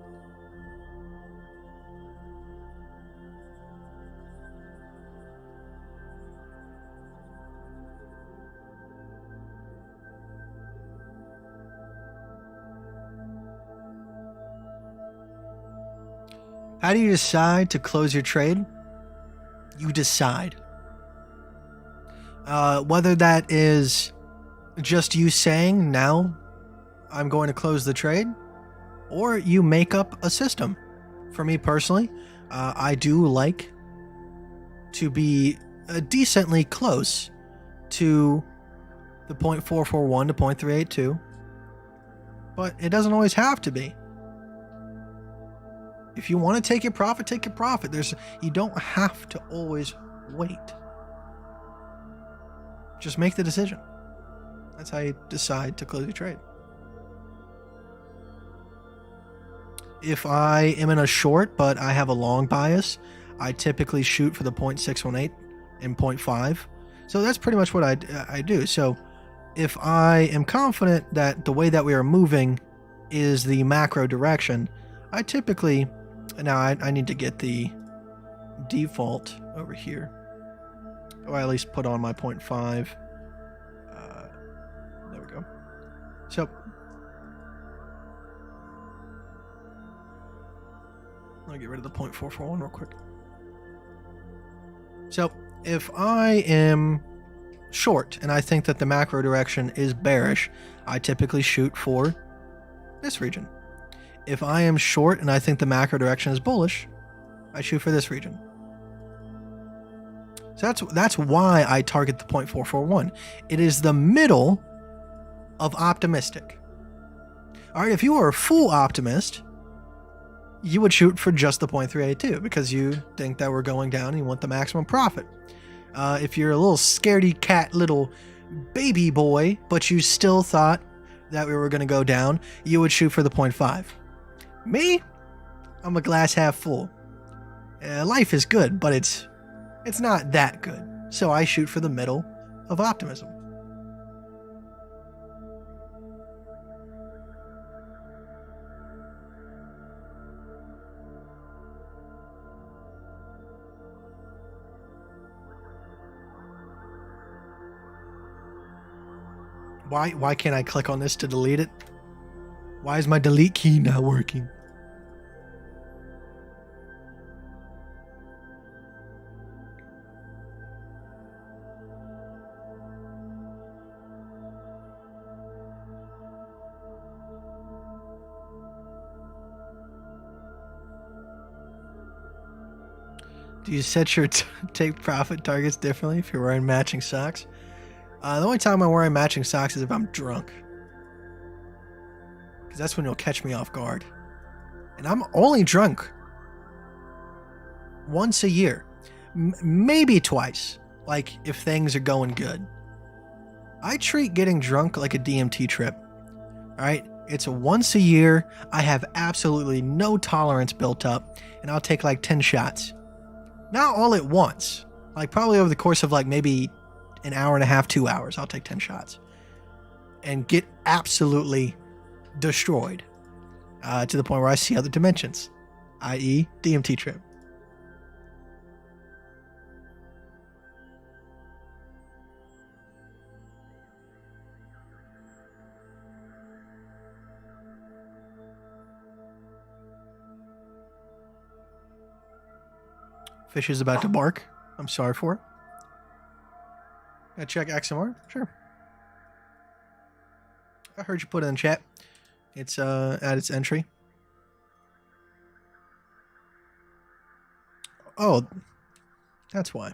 How do you decide to close your trade? You decide. Whether that is just you saying, now I'm going to close the trade, or you make up a system. For me personally, I do like to be decently close to the 0.441 to 0.382, but it doesn't always have to be. If you want to take your profit, take your profit. You don't have to always wait. Just make the decision. That's how you decide to close your trade. If I am in a short, but I have a long bias, I typically shoot for the 0.618 and 0.5. So that's pretty much what I do. So if I am confident that the way that we are moving is the macro direction, I typically, now I need to get the default over here, or at least put on my 0.5. There we go. So Let me get rid of the 0.441 real quick. So if I am short and I think that the macro direction is bearish, I typically shoot for this region. If I am short and I think the macro direction is bullish, I shoot for this region. So that's why I target the 0.441. It is the middle of optimistic. All right, if you were a full optimist, you would shoot for just the 0.382 because you think that we're going down and you want the maximum profit. If you're a little scaredy cat little baby boy, but you still thought that we were going to go down, you would shoot for the 0.5. Me, I'm a glass half full. Life is good, but it's not that good. So I shoot for the middle of optimism. Why can't I click on this to delete it? Why is my delete key not working? Do you set your take profit targets differently if you're wearing matching socks? The only time I'm wearing matching socks is if I'm drunk. Because that's when you'll catch me off guard. And I'm only drunk once a year. Maybe twice. Like, if things are going good. I treat getting drunk like a DMT trip. Alright? It's once a year. I have absolutely no tolerance built up. And I'll take like 10 shots. Not all at once. Like, probably over the course of like maybe an hour and a half, 2 hours, I'll take 10 shots and get absolutely destroyed to the point where I see other dimensions, i.e. DMT trip. Fish is about to bark. I'm sorry for it. Check XMR? Sure. I heard you put it in chat. It's at its entry. Oh, that's why.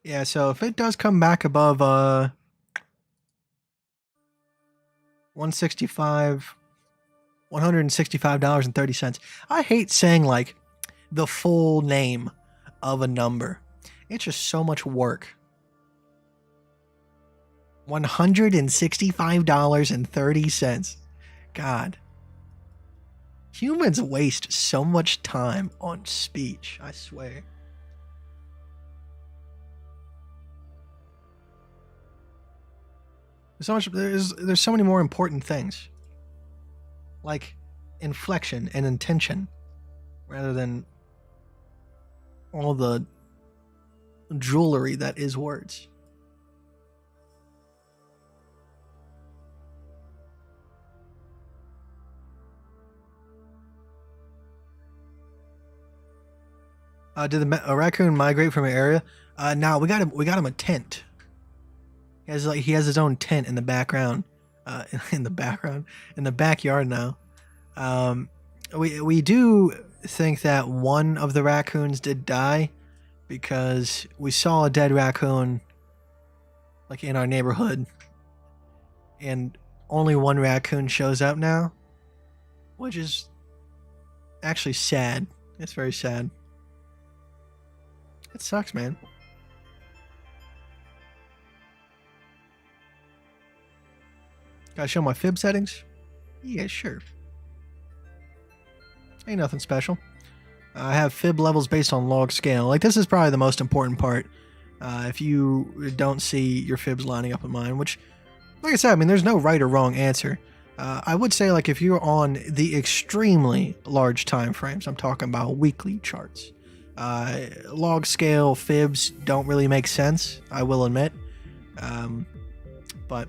Yeah, so if it does come back above 165.30. I hate saying like the full name of a number. It's just so much work. $165.30. God. Humans waste so much time on speech, I swear. There's so many more important things, like inflection and intention, rather than all the jewelry that is words. Did a raccoon migrate from an area? No, we got him a tent. He has his own tent in the background, in the backyard now. We do think that one of the raccoons did die because we saw a dead raccoon like in our neighborhood, and only one raccoon shows up now, which is actually sad. It's very sad. It sucks, man. Gotta show my fib settings? Yeah, sure. Ain't nothing special. I have fib levels based on log scale. Like, this is probably the most important part. If you don't see your fibs lining up with mine, which, like I said, I mean, there's no right or wrong answer. I would say, like, if you're on the extremely large time frames, I'm talking about weekly charts. Log scale fibs don't really make sense, I will admit. But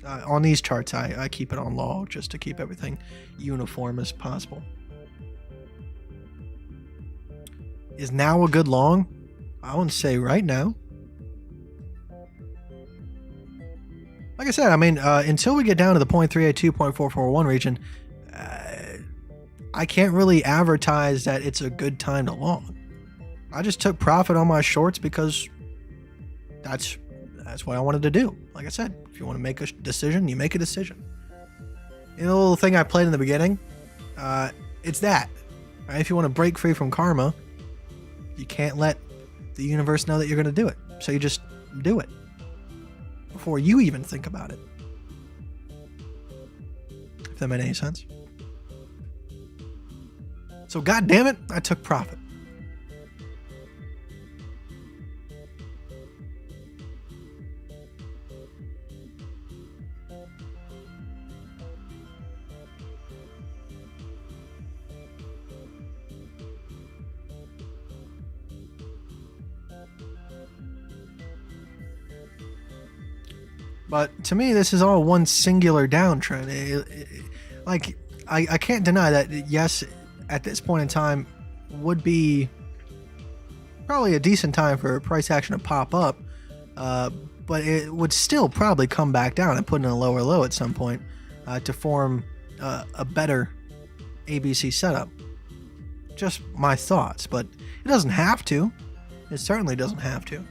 on these charts, I keep it on log just to keep everything uniform as possible. Is now a good long? I wouldn't say right now. Like I said, I mean, until we get down to the 0.382, 0.441 region, I can't really advertise that it's a good time to long. I just took profit on my shorts because that's what I wanted to do. Like I said, if you want to make a decision, you make a decision. You know, the little thing I played in the beginning, it's that. Right? If you want to break free from karma, you can't let the universe know that you're going to do it. So you just do it before you even think about it. If that made any sense. So, God damn it, I took profit. But to me, this is all one singular downtrend. Like, I can't deny that, yes, at this point in time, would be probably a decent time for price action to pop up. But it would still probably come back down and put in a lower low at some point to form a better ABC setup. Just my thoughts, but it doesn't have to. It certainly doesn't have to.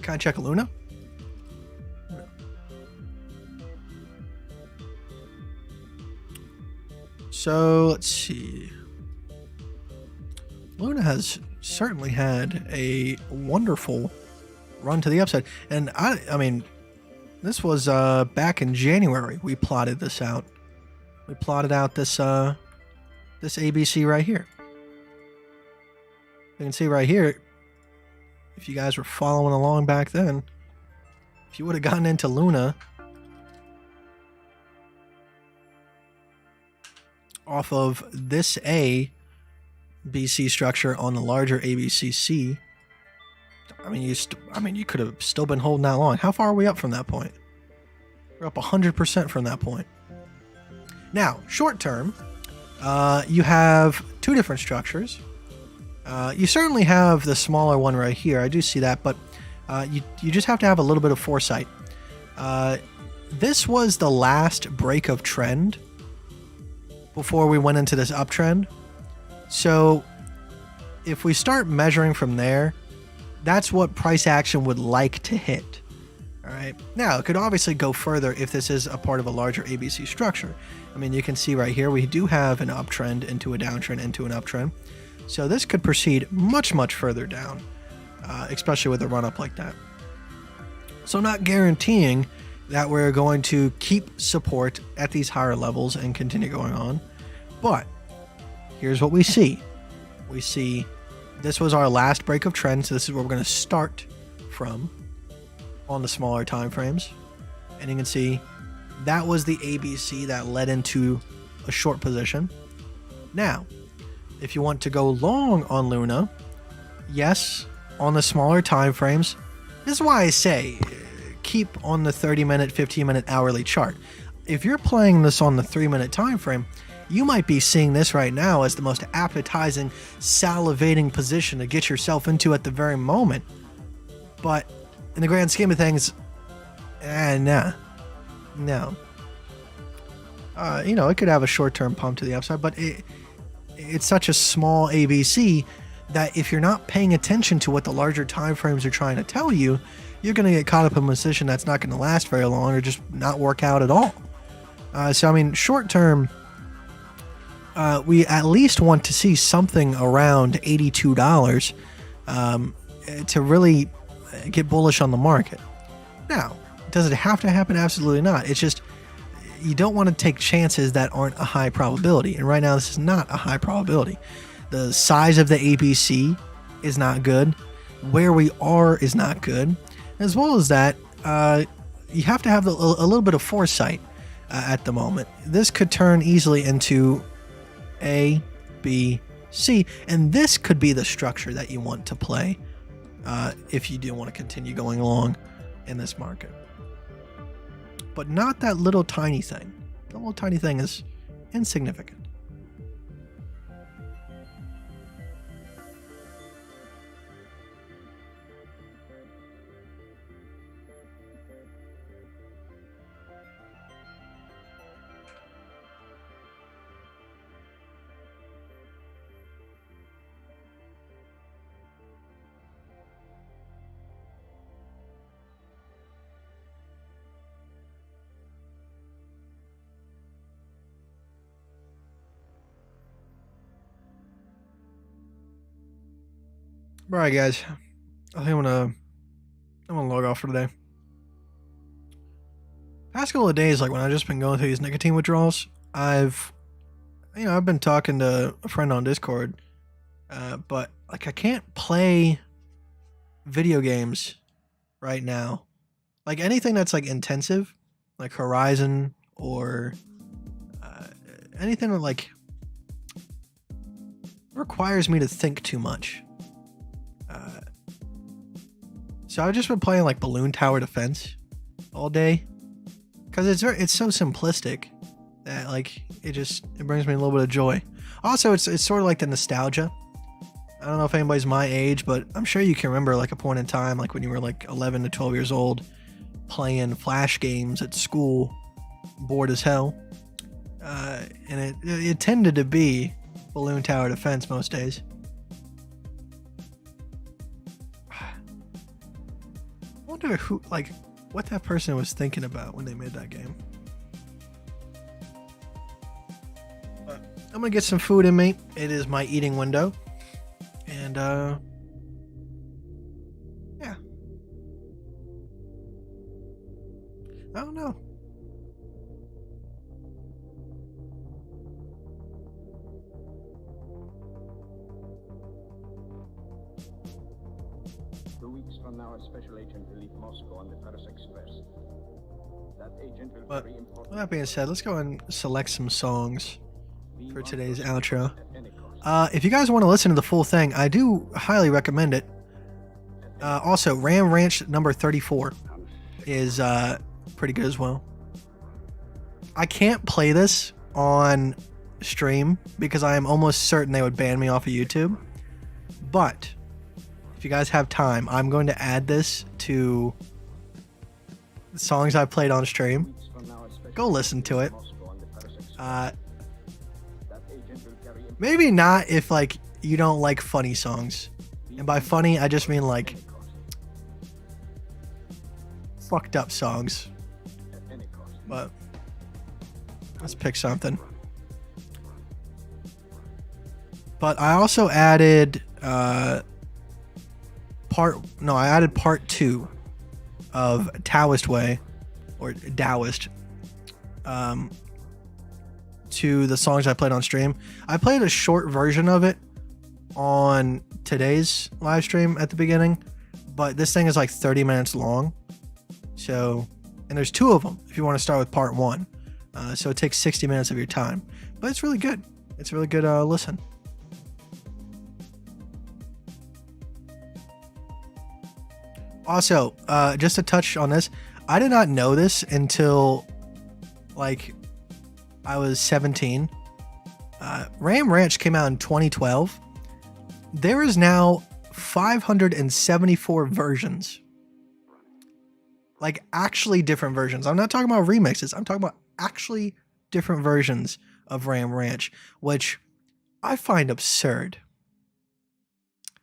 Can I check Luna? No. So let's see. Luna has certainly had a wonderful run to the upside, and I mean, this was back in January. We plotted this out. We plotted out this this ABC right here. You can see right here. If you guys were following along back then, if you would have gotten into Luna off of this A BC structure on the larger ABCC, I mean, you could have still been holding that long. How far are we up from that point? We're up 100% from that point. Now, short term, you have two different structures. You certainly have the smaller one right here. I do see that, but you just have to have a little bit of foresight. This was the last break of trend before we went into this uptrend. So if we start measuring from there, that's what price action would like to hit. All right. Now, it could obviously go further if this is a part of a larger ABC structure. I mean, you can see right here, we do have an uptrend into a downtrend into an uptrend. So this could proceed much, much further down, especially with a run-up like that. So not guaranteeing that we're going to keep support at these higher levels and continue going on. But here's what we see. We see this was our last break of trend, so this is where we're going to start from on the smaller time frames. And you can see that was the ABC that led into a short position. Now, if you want to go long on Luna, yes, on the smaller time frames. This is why I say keep on the 30-minute, 15-minute hourly chart. If you're playing this on the 3-minute time frame, you might be seeing this right now as the most appetizing, salivating position to get yourself into at the very moment. But in the grand scheme of things, no. You know, it could have a short-term pump to the upside, but it's such a small ABC that if you're not paying attention to what the larger time frames are trying to tell you, you're going to get caught up in a position that's not going to last very long or just not work out at all. So, I mean, short term, we at least want to see something around $82 to really get bullish on the market. Now, does it have to happen? Absolutely not. It's just you don't want to take chances that aren't a high probability. And right now, this is not a high probability. The size of the ABC is not good. Where we are is not good. As well as that, you have to have a little bit of foresight at the moment. This could turn easily into A, B, C, and this could be the structure that you want to play if you do want to continue going along in this market. But not that little tiny thing. The little tiny thing is insignificant. All right, guys. I think I'm gonna log off for today. Past couple of days, like when I've just been going through these nicotine withdrawals, I've been talking to a friend on Discord, but like I can't play video games right now. Like anything that's like intensive, like Horizon or anything that like requires me to think too much. So I've just been playing like Balloon Tower Defense all day because it's so simplistic that like it brings me a little bit of joy. Also, it's sort of like the nostalgia. I don't know if anybody's my age, but I'm sure you can remember like a point in time, like when you were like 11 to 12 years old, playing Flash games at school, bored as hell, and it tended to be Balloon Tower Defense most days. I wonder what that person was thinking about when they made that game. But I'm gonna get some food in me. It is my eating window, and yeah, I don't know. From now, a special agent will leave Moscow on the Paris Express. That agent will But very important. with that being said, let's go and select some songs for today's outro. If you guys want to listen to the full thing, I do highly recommend it. Also, Ram Ranch number 34 is pretty good as well. I can't play this on stream because I am almost certain they would ban me off of YouTube. But if you guys have time, I'm going to add this to the songs I played on stream. Go listen to it. Maybe not if like you don't like funny songs. And by funny, I just mean like fucked up songs. But let's pick something. But I also added I added part 2 of Taoist Way, or Taoist, to the songs I played on stream. I played a short version of it on today's live stream at the beginning, but this thing is like 30 minutes long. So, and there's 2 of them if you want to start with part 1. So it takes 60 minutes of your time, but it's really good. It's a really good listen. Also, just to touch on this, I did not know this until like I was 17. Ram Ranch came out in 2012. There is now 574 versions. Like actually different versions. I'm not talking about remixes. I'm talking about actually different versions of Ram Ranch, which I find absurd.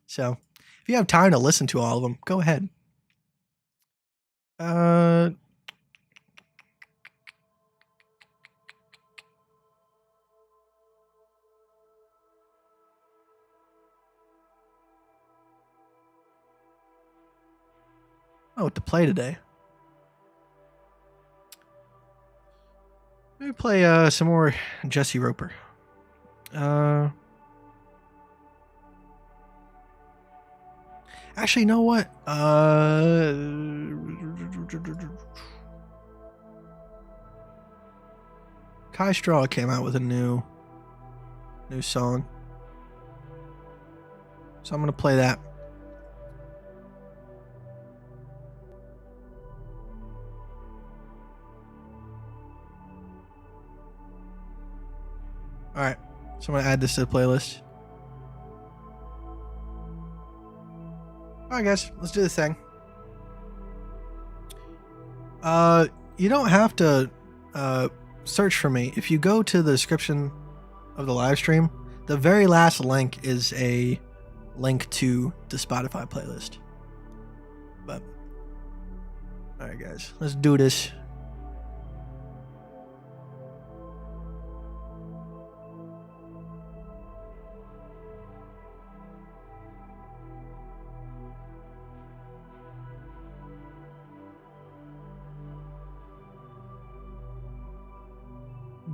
So if you have time to listen to all of them, go ahead. What to play today? Maybe play some more Jesse Roper. Actually, you know what? Kai Straw came out with a new song. So I'm gonna play that. Alright. So I'm gonna add this to the playlist. Alright guys, let's do this thing. You don't have to search for me. If you go to the description of the live stream, the very last link is a link to the Spotify playlist. But alright guys, let's do this.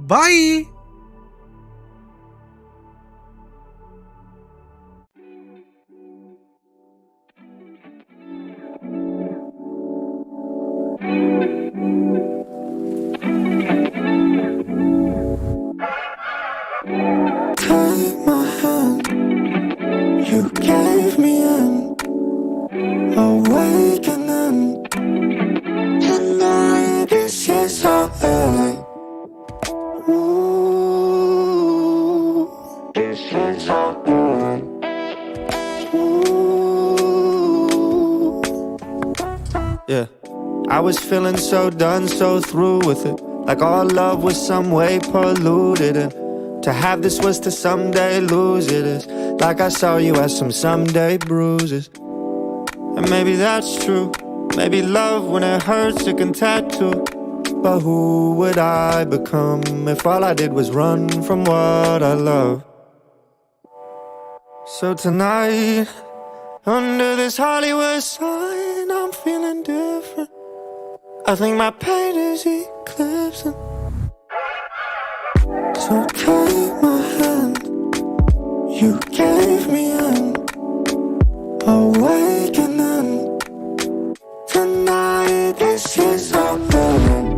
Bye. Take my hand, you gave me an awakening. Tonight this is our early. Ooh, this is our early. Ooh. Yeah, I was feeling so done, so through with it. Like all love was some way polluted, and to have this was to someday lose it. Is like I saw you as some someday bruises. And maybe that's true. Maybe love, when it hurts, it can tattoo. But who would I become if all I did was run from what I love? So tonight, under this Hollywood sign, I'm feeling different. I think my pain is eclipsing. So take my hand, you gave me an awakening. Tonight this is our burden.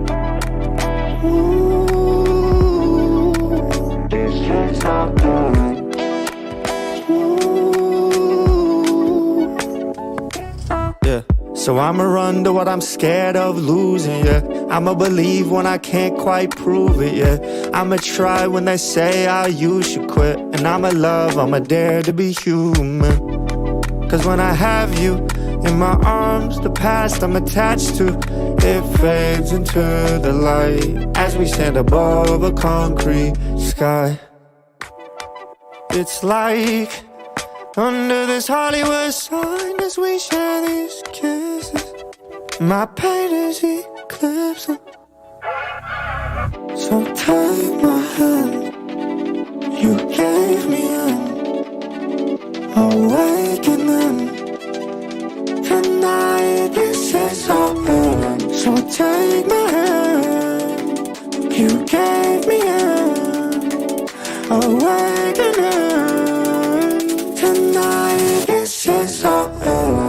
Ooh, this is our burden. Ooh. Yeah. So I'ma run to what I'm scared of losing, yeah. I'ma believe when I can't quite prove it, yeah. I'ma try when they say how you should quit. And I'ma love, I'ma dare to be human. Cause when I have you in my arms, the past I'm attached to, it fades into the light as we stand above a concrete sky. It's like under this Hollywood sign, as we share these kisses, my pain is eclipsing. So take my hand, you gave me an awakening. Tonight this is our burden. So take my hand, you gave me an awakening. Tonight this is our burden.